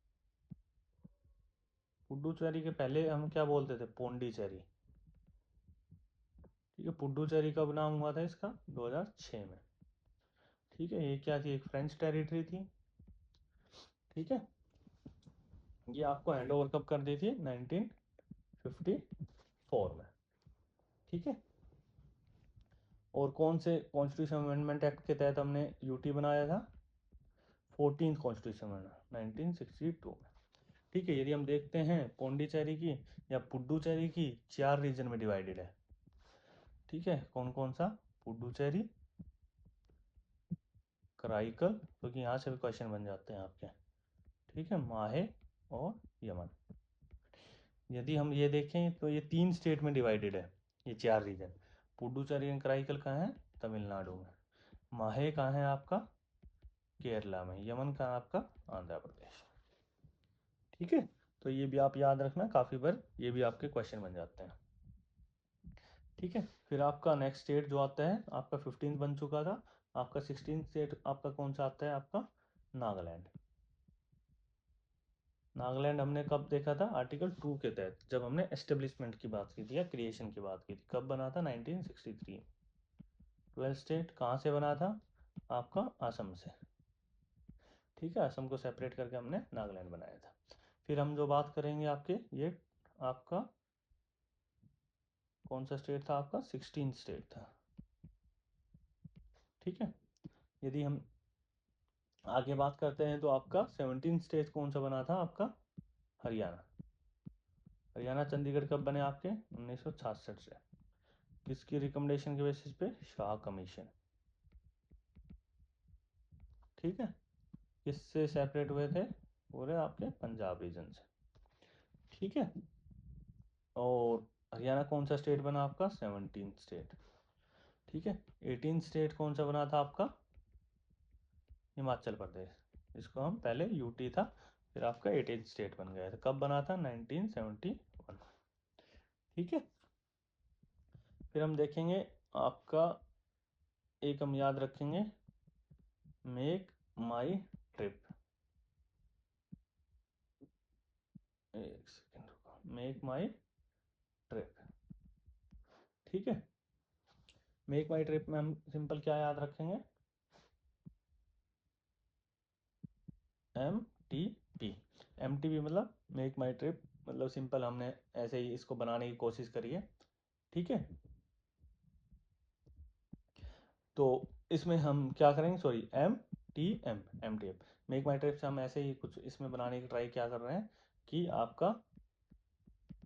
पुडुचेरी के पहले हम क्या बोलते थे, पोंडीचेरी। ठीक है, पुडुचेरी कब नाम हुआ था इसका, 2006 में। ठीक है, ये क्या थी, एक फ्रेंच टेरिटरी थी। ठीक है, ये आपको हैंड ओवर कब कर दी थी, 1954 में। ठीक है, और कौन से कॉन्स्टिट्यूशन अमेंडमेंट एक्ट के तहत हमने यूटी बनाया था, 14th कॉन्स्टिट्यूशन अमेंडमेंट 1962 में। ठीक है, यदि हम देखते हैं पौंडीचेरी की या पुडुचेरी की, 4 रीजन में डिवाइडेड है। ठीक है, कौन कौन सा, पुडुचेरी, कराईकल, क्योंकि यहाँ से भी क्वेश्चन बन जाते हैं आपके। ठीक है, माहे और यमन। यदि हम ये देखें तो ये 3 स्टेट में डिवाइडेड है, ये 4 रीजन। पुडुचेरी एंड कराईकल कहाँ है, तमिलनाडु में। माहे कहाँ है आपका, केरला में। यमन कहाँ आपका, आंध्र प्रदेश। ठीक है, तो ये भी आप याद रखना, काफ़ी बार ये भी आपके क्वेश्चन बन जाते हैं। ठीक है, फिर आपका नेक्स्ट स्टेट जो आता है, आपका 15 बन चुका था, आपका 16 स्टेट आपका कौन सा आता है, आपका नागालैंड। नागालैंड हमने कब देखा था, आर्टिकल 2 के तहत, जब हमने एस्टेब्लिशमेंट की बात की थी या क्रिएशन की बात की थी। कब बना था, 1963। 12 स्टेट कहाँ से बना था, आपका असम से। ठीक है, असम को सेपरेट करके हमने नागालैंड बनाया था। फिर हम जो बात करेंगे आपके, ये आपका कौन सा स्टेट था, आपका 16 स्टेट था। ठीक है, यदि हम आगे बात करते हैं तो आपका 17 स्टेट कौन सा बना था, आपका हरियाणा। हरियाणा चंडीगढ़ कब बने आपके, 1966 से। किसकी रिकमेंडेशन के बेसिस पे, शाह कमीशन। ठीक है, किससे सेपरेट हुए थे, पूरे आपके पंजाब रीजन से। ठीक है, और हरियाणा कौन सा स्टेट बना आपका, 17 स्टेट। ठीक है, 18 स्टेट कौन सा बना था आपका, हिमाचल प्रदेश। इसको हम पहले यूटी था, फिर आपका 18 स्टेट बन गया था। कब बना था, 1971। ठीक है, फिर हम देखेंगे आपका, एक हम याद रखेंगे, मेक माई ट्रिप। एक सेकेंड रुको, मेक माई ट्रिप। ठीक है, मेक माई ट्रिप में हम सिंपल क्या याद रखेंगे, MTP। MTP मतलब मेक माई ट्रिप, मतलब सिंपल हमने ऐसे ही इसको बनाने की कोशिश करी है। ठीक है, तो इसमें हम क्या करेंगे, सॉरी, MTM मेक माई ट्रिप से हम ऐसे ही कुछ इसमें बनाने की ट्राई क्या कर रहे हैं कि आपका,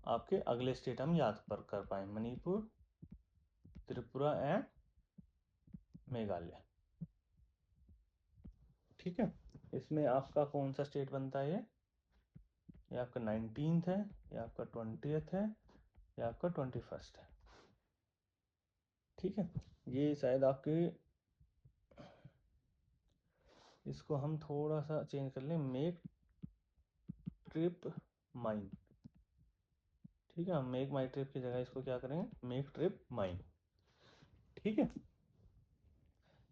आपके अगले स्टेट हम याद कर पाए, मणिपुर, त्रिपुरा एंड मेघालय। ठीक है, इसमें आपका कौन सा स्टेट बनता है, ये आपका 19th है, ये आपका 20th है, ये आपका 21st है। ठीक है, ये शायद आपके, इसको हम थोड़ा सा चेंज कर लें, मेक ट्रिप माइन। ठीक है, हम मेक माई ट्रिप की जगह इसको क्या करेंगे, मेक ट्रिप माइन। ठीक है,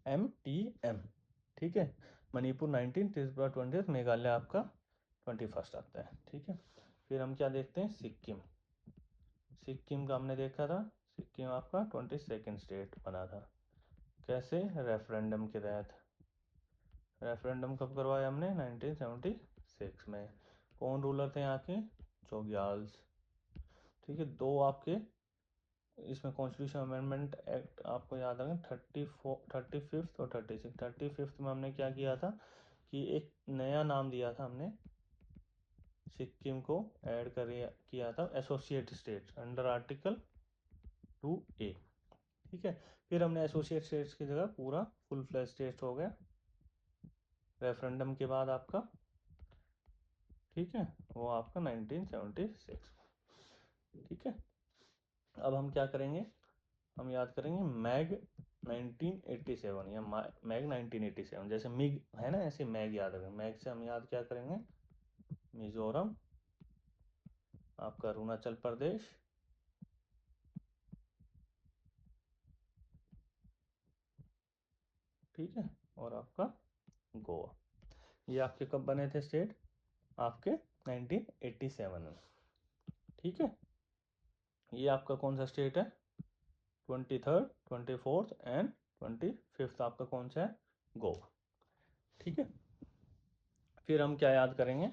MTM। ठीक है, मणिपुर 19, त्रिपुरा 20, मेघालय आपका 21 आता है। ठीक है, फिर हम क्या देखते हैं, सिक्किम। सिक्किम का हमने देखा था, सिक्किम आपका 22nd स्टेट बना था। कैसे, रेफरेंडम के तहत। रेफरेंडम कब करवाया हमने? 1976 में। कौन रूलर थे यहाँ के? चौग्याल्स। ठीक है, दो आपके इसमें कॉन्स्टिट्यूशन अमेंडमेंट एक्ट आपको याद रखें, 35th और 36। 35th में हमने क्या किया था कि एक नया नाम दिया था हमने, सिक्किम को ऐड कर किया था associate state under article 2A। ठीक है, फिर हमने एसोसिएट स्टेट्स की जगह पूरा फुल फ्लैज स्टेट हो गया रेफरेंडम के बाद आपका। ठीक है, वो आपका 1976। ठीक है, अब हम क्या करेंगे, हम याद करेंगे मैग 1987 या मैग 1987। जैसे मिग है ना, ऐसे मैग याद रखें। मैग से हम याद क्या करेंगे? मिजोरम, आपका अरुणाचल प्रदेश, ठीक है, और आपका गोवा। ये आपके कब बने थे स्टेट? आपके 1987 में। ठीक है, ये आपका कौन सा स्टेट है? 23rd, 24th एंड 25th आपका कौन सा है? गोवा। ठीक है, फिर हम क्या याद करेंगे?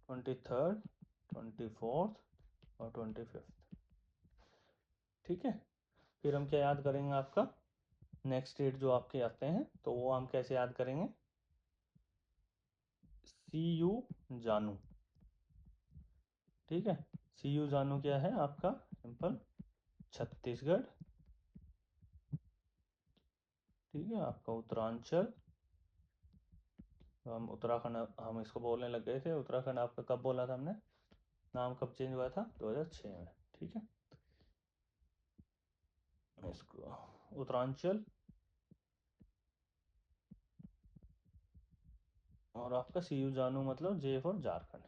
23rd, 24th और 25th। ठीक है, फिर हम क्या याद करेंगे? आपका नेक्स्ट स्टेट जो आपके आते हैं तो वो हम कैसे याद करेंगे? CU जानू। ठीक है, CU जानू क्या है आपका? सिंपल छत्तीसगढ़। ठीक है, आपका उत्तरांचल, हम उत्तराखंड हम इसको बोलने लग गए थे। उत्तराखंड आपका कब बोला था हमने? नाम कब चेंज हुआ था? 2006 में। ठीक है, इसको उत्तरांचल, और आपका CU जानू मतलब J फॉर झारखंड।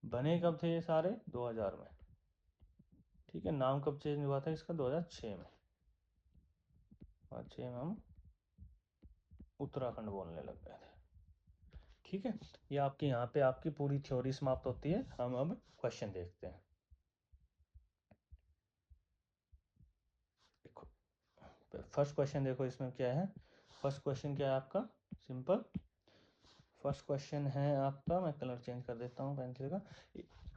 बने कब थे ये सारे? 2000 में। ठीक है, नाम कब चेंज हुआ था इसका? 2006 में। और 6 में हम उत्तराखंड बोलने लग गए थे। ठीक है, ये आपकी यहाँ पे आपकी पूरी थ्योरी समाप्त होती है। हम अब क्वेश्चन देखते हैं। देखो, फर्स्ट क्वेश्चन देखो इसमें क्या है। फर्स्ट क्वेश्चन क्या है आपका? सिंपल फर्स्ट क्वेश्चन है आपका, मैं कलर चेंज कर देता हूँ पेंसिल का।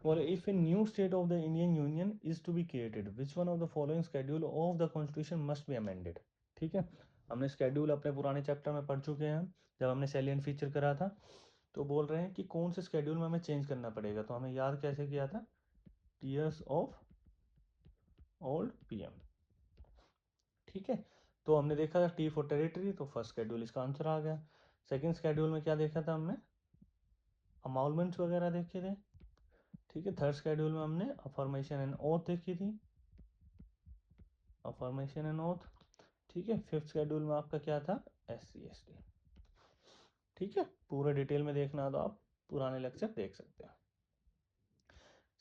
और if a new state of the Indian union is to be created, which one of the following schedule of the constitution must be amended. ठीक है, हमने स्केड्यूल अपने पुराने चैप्टर में पढ़ चुके हैं जब हमने सैलिएंट फीचर करा था। तो बोल रहे हैं कि कौन से स्केड्यूल में हमें चेंज करना पड़ेगा। तो हमें याद कैसे किया था? Tears of old PM। ठीक है, तो हमने देखा था T फॉर टेरिटरी, तो फर्स्ट स्केड्यूल इसका आंसर आ गया। सेकंड स्केड्यूल में क्या देखा था हमने? अमाउलमेंट्स वगैरह देखे थे। ठीक है, थर्ड शेड्यूल में हमने अफर्मेशन एंड ओथ देखी थी, अफर्मेशन एंड ओथ। ठीक है, फिफ्थ शेड्यूल में आपका क्या था? SC/ST। ठीक है, पूरा डिटेल में देखना तो आप पुराने लेक्चर देख सकते हैं।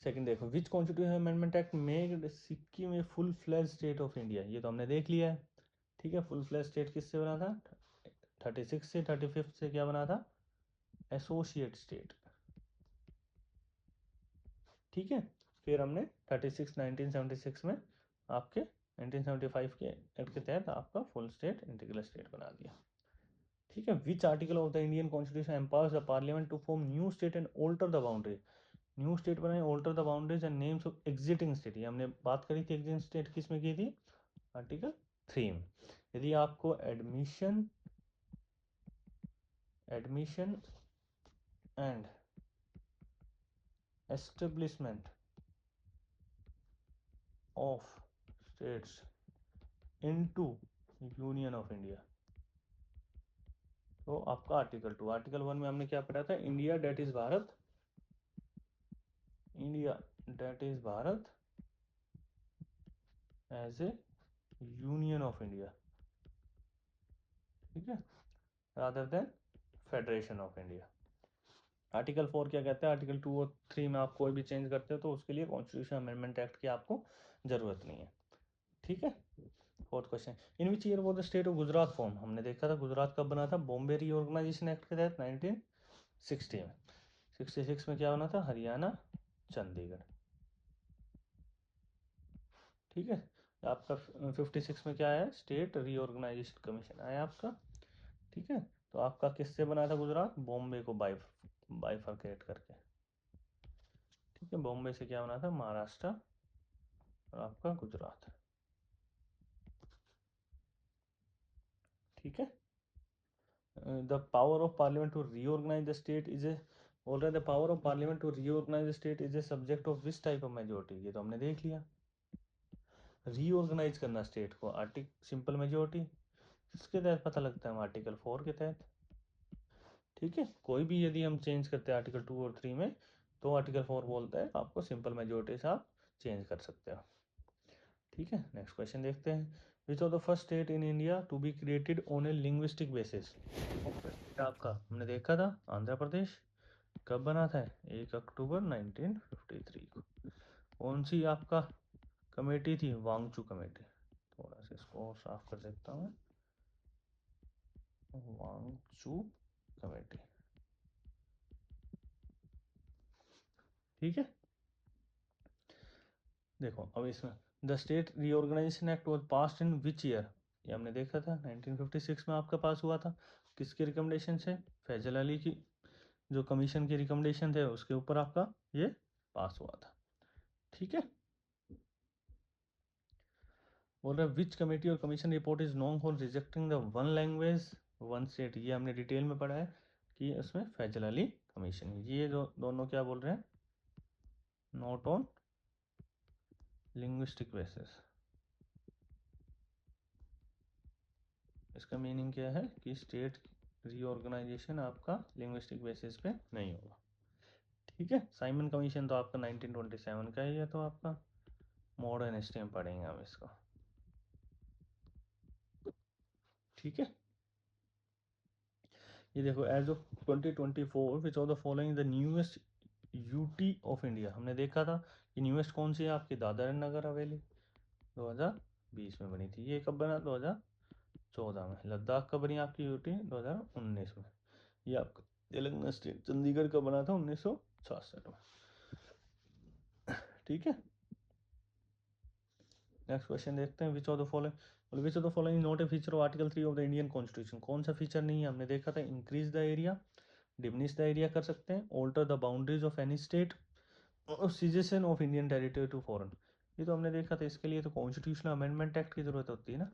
सेकंड देखो, which constitution amendment act made Sikkim a full fledged state of India. ये तो हमने देख लिया है। ठीक है, फुल फ्लैज स्टेट किससे बना था? 36 से 35 से क्या बना था? Associate state. ठीक है, फिर हमने 1976 में आपके 1975 के एक्ट के तहत आपका फुल स्टेट इंटीग्रल स्टेट बना दिया। ठीक है, which article of the Indian constitution empowers the parliament to form new state and alter the boundary. New state बनाए, alter the boundaries and names of existing state. ये हमने बात करी थी, एग्जिटिंग स्टेट किस में की थी? आर्टिकल 3 में। यदि आपको admission and establishment of states into union of India, तो आपका आर्टिकल 2। आर्टिकल 1 में हमने क्या पढ़ा था? India that is Bharat, India that is Bharat as a union of India. ठीक है, rather than federation of India. Article 4 क्या कहता है? आर्टिकल 2 और 3 में आप कोई भी चेंज करते हो तो उसके लिए कॉन्स्टिट्यूशन अमेंडमेंट एक्ट की आपको जरूरत नहीं है। ठीक है, fourth question, in which year was the state of Gujarat form. हमने देखा था गुजरात कब बना था? बॉम्बे रीऑर्गेनाइजेशन एक्ट के तहत 1960 में। 66 में क्या बना था? हरियाणा, चंडीगढ़। ठीक है, आपका 56 में क्या आया? स्टेट रीऑर्गेनाइजेशन कमीशन आया आपका। ठीक है, तो आपका किससे बना था गुजरात? बॉम्बे को बाइफरकेट करके। ठीक है, बॉम्बे से क्या बना था? महाराष्ट्र और आपका गुजरात। ठीक है। The power of parliament to reorganise the state is a, बोल रहे the power of parliament to reorganise the state is a subject of which type of majority? ये तो हमने देख लिया। रीऑर्गेनाइज करना स्टेट को, सिंपल मेजोरिटी। इसके तहत पता लगता है आर्टिकल 4 के तहत। ठीक है, कोई भी यदि हम चेंज करते हैं आर्टिकल 2 और 3 में, तो आर्टिकल 4 बोलता है आपको सिंपल मेजोरिटी से आप चेंज कर सकते हो। ठीक है, नेक्स्ट क्वेश्चन देखते हैं। Which of the first state in India to be created on a linguistic basis? आपका हमने देखा था आंध्र प्रदेश। कब बना था? 1 अक्टूबर 1953 को। कौन सी आपका कमेटी थी? वांगचू कमेटी। थोड़ा सा इसको और साफ कर देता हूँ। वांगचू कमेटी। ठीक है, देखो अब इसमें the state reorganisation act was passed in which year? ये हमने देखा था 1956 में आपका पास हुआ था। किसके रिकमेंडेशन से? फैजल अली की जो कमीशन के रिकमेंडेशन थे उसके ऊपर आपका ये पास हुआ था। ठीक है, बोल रहे विच कमेटी और commission report is known for rejecting the one language one state? ये हमने डिटेल में पढ़ा है कि उसमें फैजल अली कमीशन। ये जो दोनों क्या बोल रहे हैं? Not on linguistic basis. इसका मीनिंग क्या है कि स्टेट रीऑर्गेनाइजेशन आपका लिंग्विस्टिक बेसिस पे नहीं होगा। ठीक है, साइमन कमीशन तो आपका 1927 का ही है, तो आपका मॉडर्न हिस्ट्री में पढ़ेंगे हम इसको। ठीक है, ये देखो as of 2024 which of the following the newest UT of India? हमने देखा था कि न्यूएस्ट कौन सी है आपकी? दादर एंड नगर हवेली 2020 में बनी थी। ये कब बना? 2014 में। लद्दाख कब बनी आपकी यूटी? 2019 में। ये आपका तेलंगाना स्टेट चंडीगढ़ का बना था 1966 में। ठीक है, नेक्स्ट क्वेश्चन देखते हैं। Which of the following, which of the following not a feature of article 3 of the Indian constitution? कौन सा फीचर नहीं है? हमने देखा था increase the area, diminish the area कर सकते हैं, alter the boundaries of any state और cession of Indian territory to foreign. ये तो हमने देखा था। इसके लिए तो कॉन्स्टिट्यूशनल अमेंडमेंट एक्ट की जरूरत होती है ना।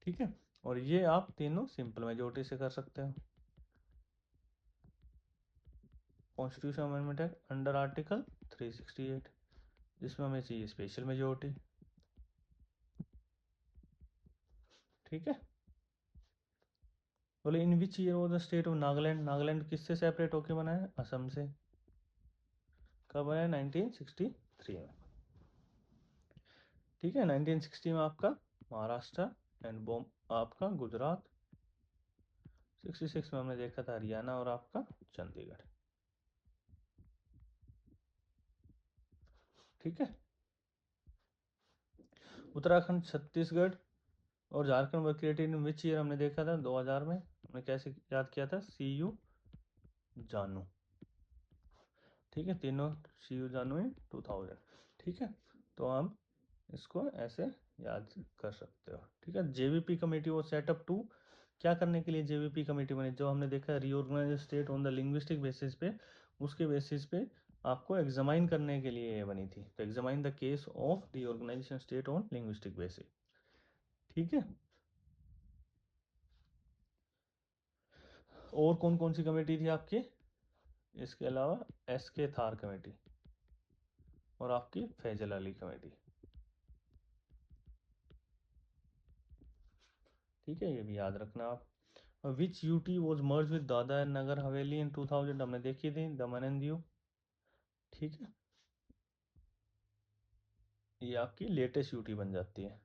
ठीक है, और ये आप तीनों सिंपल मेजोरिटी से कर सकते हो। Constitution amendment act under article 368, जिसमें हमें चाहिए स्पेशल मेजोरिटी। ठीक है, बोले in which year was the state of Nagaland? Nagaland किससे सेपरेट होके बना है? असम से। कब बना है? 1963 में। ठीक है, 1960 में आपका महाराष्ट्र एंड बॉम आपका गुजरात। 66 में हमने देखा था हरियाणा और आपका चंडीगढ़। ठीक है, उत्तराखंड, छत्तीसगढ़ और झारखंड वर क्रिएटेड इन विच ईयर? हमने देखा था 2000 में। हमने कैसे याद किया था? सी यू जानू। ठीक है, तीनों सी यू जानू इन 2000। ठीक है, तो हम इसको ऐसे याद कर सकते हो। ठीक है, जेवीपी कमेटी वो सेटअप टू, क्या करने के लिए जेवीपी कमेटी बनी? जो हमने देखा reorganise state on the linguistic basis पे, उसके बेसिस पे आपको एग्जामाइन करने के लिए ये बनी थी। तो examine the case of reorganisation state on linguistic basis. ठीक है, और कौन कौन सी कमेटी थी आपकी इसके अलावा? एस के थार कमेटी और आपकी फैजल अली कमेटी। ठीक है, ये भी याद रखना आप। Which UT was merge with Dadra and Nagar Haveli in 2000? हमने देखी थी दमन एंड दीव। ठीक है, ये आपकी लेटेस्ट यूटी बन जाती है।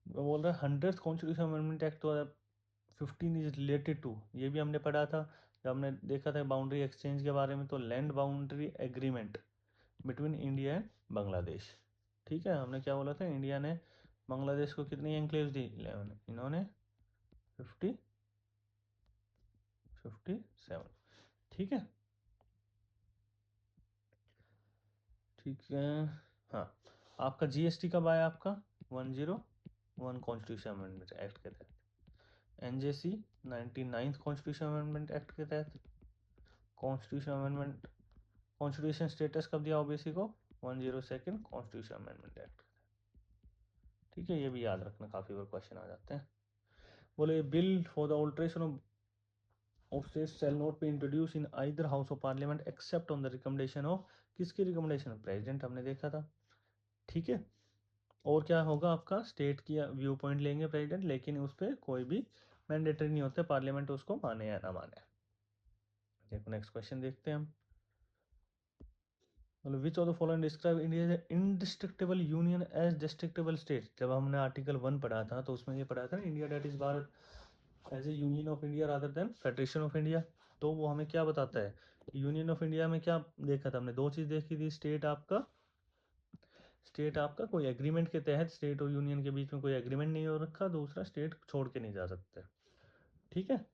वो बोल रहा है 100th constitution amendment act 2015 is related to, ये भी हमने पढ़ा था जब हमने देखा था बाउंड्री एक्सचेंज के बारे में। तो land boundary agreement between India and Bangladesh. ठीक है, हमने क्या बोला था? इंडिया ने बांग्लादेश को कितनी एनक्लेव्स दी? 11। इन्होंने 57। ठीक है, ठीक है। हाँ, आपका जीएसटी कब आया? आपका 101 कॉन्स्टिट्यूशन अमेंडमेंट एक्ट के तहत। NJC 99th constitution amendment act के तहत। कॉन्स्टिट्यूशन अमेंडमेंट, कॉन्स्टिट्यूशन स्टेटस कब दिया ओबीसी को? 102nd constitution amendment act. ठीक है, ये भी याद रखना, काफ़ी बार क्वेश्चन आ जाते हैं। बोले bill for the alteration of state shall not be introduce in either house of parliament except on the recommendation of, किसकी रिकमेंडेशन? प्रेसिडेंट, हमने देखा था। ठीक है, और क्या होगा आपका? स्टेट की व्यू पॉइंट लेंगे प्रेसिडेंट, लेकिन उस पर कोई भी मैंडेटरी नहीं होता, पार्लियामेंट उसको माने या ना माने। देखो नेक्स्ट क्वेश्चन देखते हैं हम। मतलब which of the following describe India indestructible union as destructible state. जब हमने आर्टिकल 1 पढ़ा था तो उसमें ये पढ़ा था ना, India that is Bharat as a union of India rather than federation of India. तो वो हमें क्या बताता है? यूनियन ऑफ इंडिया में क्या देखा था हमने? दो चीज़ देखी थी, स्टेट आपका कोई एग्रीमेंट के तहत, स्टेट और यूनियन के बीच में कोई एग्रीमेंट नहीं हो रखा, दूसरा स्टेट छोड़ के नहीं जा सकते। ठीक है,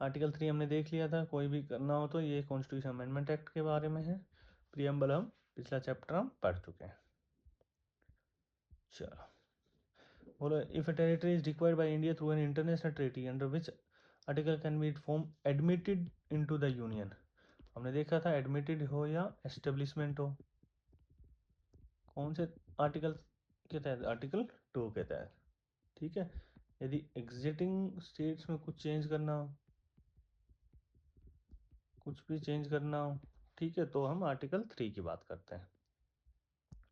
आर्टिकल 3 हमने देख लिया था, कोई भी करना हो तो ये कॉन्स्टिट्यूशन अमेंडमेंट एक्ट के बारे में है। प्रियम्बल हम पिछला चैप्टर हम पढ़ चुके हैं। चलो बोलो, if a territory is required by India through an international treaty under which article can be form admitted into the union. हमने देखा था एडमिटेड हो या एस्टेब्लिशमेंट हो, कौन से आर्टिकल के तहत? आर्टिकल 2 के तहत। ठीक है, यदि एग्जिटिंग स्टेट्स में कुछ चेंज करना हो, कुछ भी चेंज करना हो, ठीक है, तो हम आर्टिकल 3 की बात करते हैं।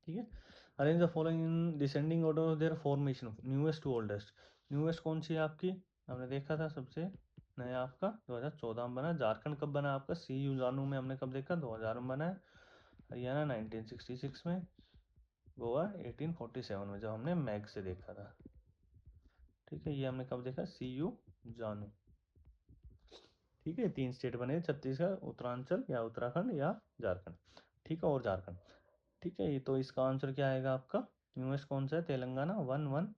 ठीक है, arrange the following in descending order of their formation, newest to oldest. Newest कौन सी है आपकी? हमने देखा था सबसे नया आपका 2014 में बना। झारखंड कब बना आपका? CU जानू में हमने कब देखा? 2000 में बना है। हरियाणा 1966 में, गोवा 1847 में, जब हमने मैग से देखा था। ठीक है, ये हमने कब देखा? CU जानू। ठीक है, 3 स्टेट बने, छत्तीसगढ़, उत्तरांचल या उत्तराखंड या झारखंड। ठीक है, और झारखंड। ठीक है, ये तो इसका आंसर क्या आएगा आपका? न्यूएस्ट कौन सा है? तेलंगाना 1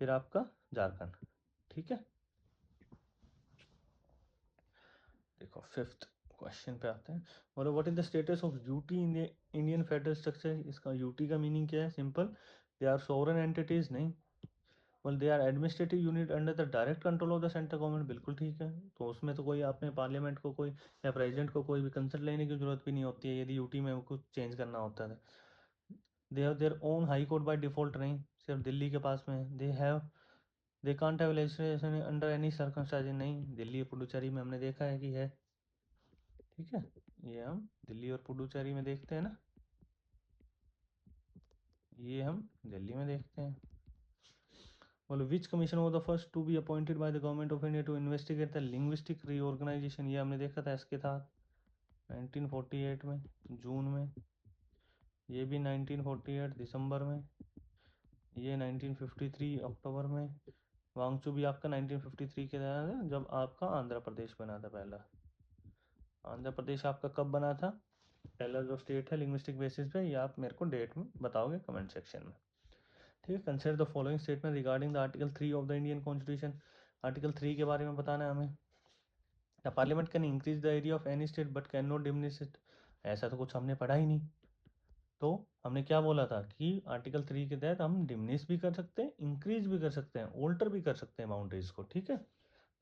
फिर आपका झारखंड। ठीक है, देखो 5th क्वेश्चन पे आते हैं। बोलो what is the status of UT in the Indian federal structure. इसका यूटी का मीनिंग क्या है? Simple, they are sovereign entities. नहीं, well they are administrative unit under the direct control of the central government. बिल्कुल ठीक है, तो उसमें तो कोई आपने पार्लियामेंट को कोई या प्रेसिडेंट को कोई भी कंसल्ट लेने की जरूरत भी नहीं होती है यदि यूटी में कुछ चेंज करना होता है। They have their own high court by default. नहीं, सिर्फ दिल्ली के पास में they can't have legislation under any circumstances. नहीं, दिल्ली और पुडुचेरी में हमने देखा है कि है। ठीक है, ये हम दिल्ली और पुडुचेरी में देखते हैं ना, ये हम दिल्ली में देखते हैं। बोलो which commission was the first to be appointed by the government of India to investigate the linguistic reorganisation. ये हमने देखा था इसके था 1948 में जून में, ये भी 1948 दिसंबर में, ये 1953 अक्टूबर में। वांगचू भी आपका 1953 के दौरान, जब आपका आंध्र प्रदेश बना था पहला। आंध्र प्रदेश आपका कब बना था? पहला जो स्टेट है लिंग्विस्टिक बेसिस पे, ये आप मेरे को डेट में बताओगे कमेंट सेक्शन में। ठीक है, consider the following statement regarding the article 3 of the Indian constitution. Article 3 के बारे में बताना है हमें। The parliament can increase the area of any state but can not diminish it. ऐसा तो कुछ हमने पढ़ा ही नहीं। तो हमने क्या बोला था कि आर्टिकल 3 के तहत हम डिमिनिश भी कर सकते हैं, इंक्रीज भी कर सकते हैं, ऑल्टर भी कर सकते हैं बाउंड्रीज को। ठीक है,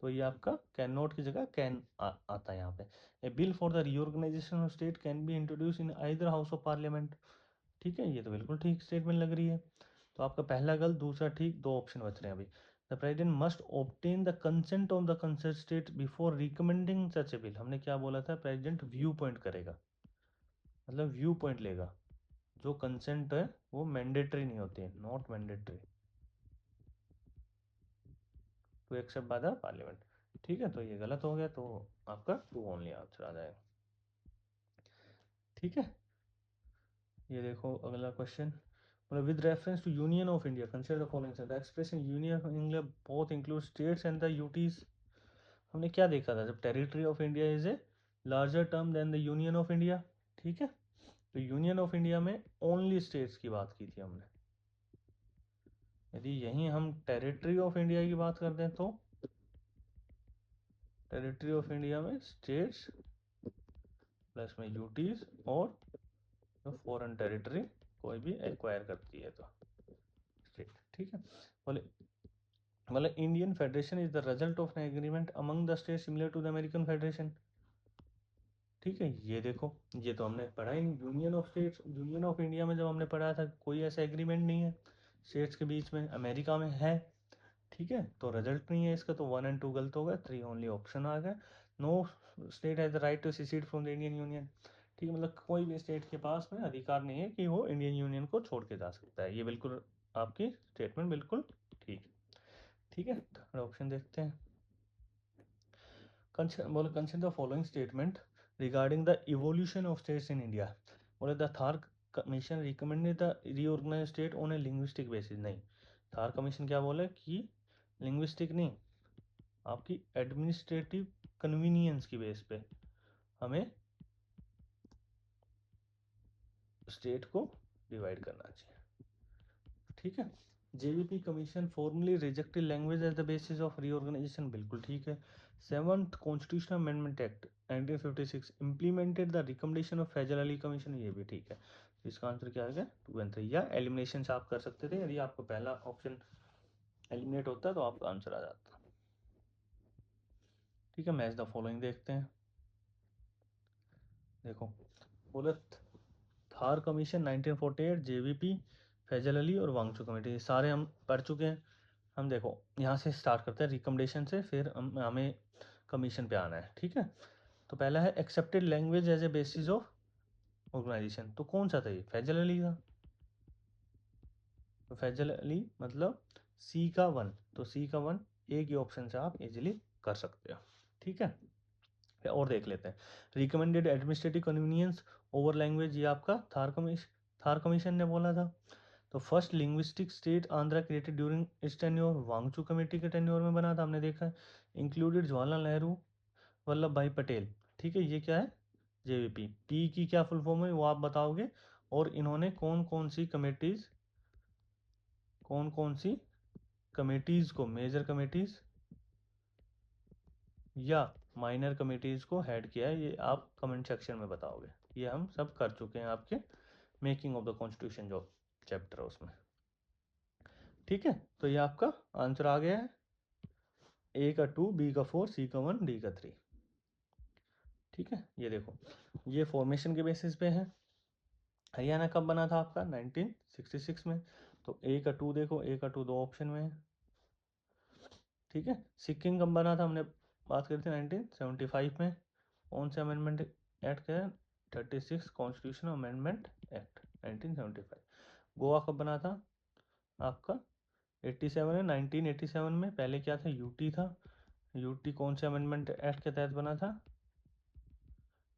तो ये आपका कैन नॉट की जगह कैन आता है यहाँ पे। A bill for the reorganisation of state can be introduce in either house of parliament. ठीक है, ये तो बिल्कुल ठीक स्टेटमेंट लग रही है। तो आपका पहला गलत, दूसरा ठीक, दो ऑप्शन बच रहे हैं अभी। The president must obtain the consent of the concern state before recommending such A bill. हमने क्या बोला था? प्रेसिडेंट व्यू पॉइंट करेगा, मतलब व्यू पॉइंट लेगा। जो कंसेंट है वो मैंडेटरी नहीं होती है, not mandatory to accept by the parliament. ठीक है, तो ये गलत हो गया, तो आपका टू ओनली आंसर आ जाएगा। ठीक है, ये देखो अगला क्वेश्चन। मतलब with reference to union of India consider the following. The expression union of India both include states and the UTs. हमने क्या देखा था? जब territory of India is a larger term than the union of India. ठीक है, तो union of India में only states की बात की थी हमने। यदि यहीं हम टेरिटरी ऑफ इंडिया की बात करते हैं तो टेरिटरी ऑफ इंडिया में स्टेट्स प्लस में यूटीज और जो फॉरेन टेरिटरी कोई भी एक्वायर करती है तो स्टेट। ठीक है, बोले मतलब Indian federation is the result of an agreement among the state similar to the American federation. ठीक है, ये देखो, ये तो हमने पढ़ा ही नहीं। Union of states, union of India में जब हमने पढ़ा था कोई ऐसा एग्रीमेंट नहीं है स्टेट्स के बीच में, अमेरिका में है। ठीक है, तो रिजल्ट नहीं है इसका, तो 1 और 2 गलत हो गया, 3 ओनली ऑप्शन आ गया। No state has the right to secede from the Indian union. ठीक है, मतलब कोई भी स्टेट के पास में अधिकार नहीं है कि वो इंडियन यूनियन को छोड़ के जा सकता है। ये बिल्कुल आपकी स्टेटमेंट बिल्कुल ठीक। ठीक है, थर्ड ऑप्शन देखते हैं। बोले consider the following statement regarding the evolution of states in India. बोले the Dhar commission recommended the reorganise state on a linguistic basis. नहीं, थार कमीशन क्या बोले कि लिंग्विस्टिक नहीं, आपकी एडमिनिस्ट्रेटिव कन्वीनियंस की बेस पे हमें स्टेट को डिवाइड करना चाहिए। ठीक है, JVP commission formally rejected language as the basis of reorganisation, बिल्कुल ठीक है। 7th constitutional amendment act 1956 implemented the recommendation of Fazal Ali commission, ये भी ठीक है। तो इसका आंसर क्या आ गया, 2 और 3। या एलिमिनेशन से आप कर सकते थे, यदि आपको पहला ऑप्शन एलिमिनेट होता तो आपका आंसर आ जाता। ठीक है, मैच द फॉलोइंग देखते हैं। देखो, बोले थार कमीशन 1948, जेवीपी, फैजल अली और वांगचू कमेटी, ये सारे हम पढ़ चुके हैं। हम देखो यहाँ से स्टार्ट करते हैं रिकमेंडेशन से, फिर हमें कमीशन पे आना है। ठीक है, तो पहला है accepted language as a basis of organisation, तो कौन सा था ये, फैजल अली था। तो फैजल अली मतलब सी का 1, तो सी का 1 एक ही ऑप्शन से आप इजीली कर सकते हो। ठीक है, और देख लेते हैं। Recommended administrative convenience over language, ये आपका थार कमीशन ने बोला था। तो first linguistic state Andhra created during इस टेन्योर, वांगचू कमेटी के टेन्योर में बना था, हमने देखा है। इंक्लूडेड जवाहरलाल नेहरू, वल्लभ भाई पटेल। ठीक है, ये क्या है, जेवीपी। पी की क्या फुल फॉर्म है वो आप बताओगे, और इन्होंने कौन कौन सी कमेटीज को, मेजर कमेटीज या माइनर कमेटीज को हेड किया है, ये आप कमेंट सेक्शन में बताओगे। ये हम सब कर चुके हैं आपके मेकिंग ऑफ द कॉन्स्टिट्यूशन जो चैप्टर है उसमें। ठीक है, तो ये आपका आंसर आ गया है, ए का 2, बी का 4, सी का 1, डी का 3। ठीक है, ये देखो, ये फॉर्मेशन के बेसिस पे है। हरियाणा कब बना था आपका, 1966 में। तो ए का 2 देखो, ए का 2 दो ऑप्शन में है। ठीक है, सिक्किम कब बना था, हमने बात करी थी 1975 में। कौन से अमेंडमेंट एक्ट का, 36 कॉन्स्टिट्यूशन अमेंडमेंट एक्ट 1975। गोवा कब बना था आपका, 87 है, 1987 में। पहले क्या था, यूटी था। यूटी कौन से अमेंडमेंट एक्ट के तहत बना था,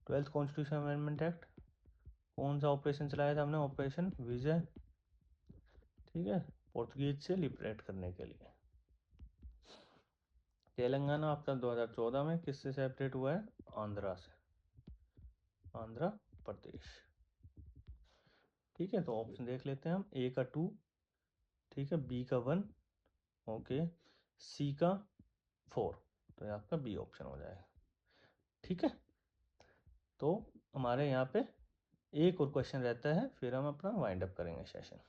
12th कॉन्स्टिट्यूशन अमेंडमेंट एक्ट। कौन सा ऑपरेशन चलाया था हमने, ऑपरेशन विजय। ठीक है, पोर्तुगीज से लिबरेट करने के लिए। तेलंगाना आपका 2014 में किससे सेपरेट हुआ है, आंध्रा से, आंध्र प्रदेश। ठीक है, तो ऑप्शन देख लेते हैं हम, ए का 2, ठीक है, बी का 1, ओके, सी का 4, तो ये आपका बी ऑप्शन हो जाएगा। ठीक है, तो हमारे यहाँ पे एक और क्वेश्चन रहता है, फिर हम अपना वाइंड अप करेंगे सेशन।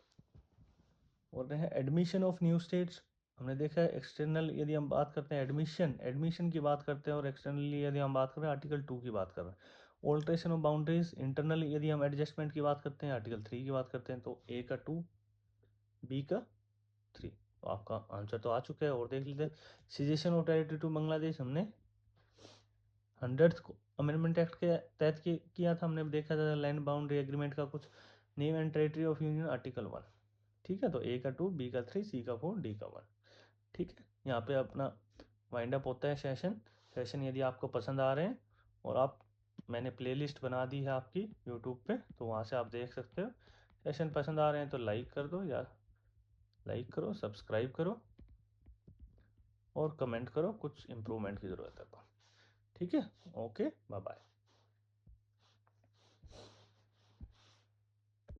बोल रहे हैं एडमिशन ऑफ न्यू स्टेट्स। हमने देखा है एक्सटर्नल यदि हम बात करते हैं, एडमिशन की बात करते हैं, और एक्सटर्नली यदि हम बात करें आर्टिकल 2 की बात कर रहे हैं। ऑल्ट्रेशन ऑफ बाउंड्रीज, इंटरनल यदि हम एडजस्टमेंट की बात करते हैं, आर्टिकल 3 की बात करते हैं। तो ए का 2, बी का 3, तो आपका आंसर तो आ चुका है। और देख लेते हैं, cessation of territory to Bangladesh हमने 100th अमेंडमेंट एक्ट के तहत किया था, हमने देखा था लैंड बाउंड्री एग्रीमेंट का कुछ। Name and territory of union, article 1। ठीक है, तो ए का 2, बी का 3, सी का 4, डी का 1। ठीक है, यहाँ पे अपना वाइंड अप होता है सेशन यदि आपको पसंद आ रहे हैं, और आप, मैंने प्लेलिस्ट बना दी है आपकी यूट्यूब पे, तो वहाँ से आप देख सकते हो। सेशन पसंद आ रहे हैं तो लाइक कर दो, या लाइक करो, सब्सक्राइब करो, और कमेंट करो कुछ इम्प्रूवमेंट की ज़रूरत है तो। ठीक है, ओके, बाय बाय।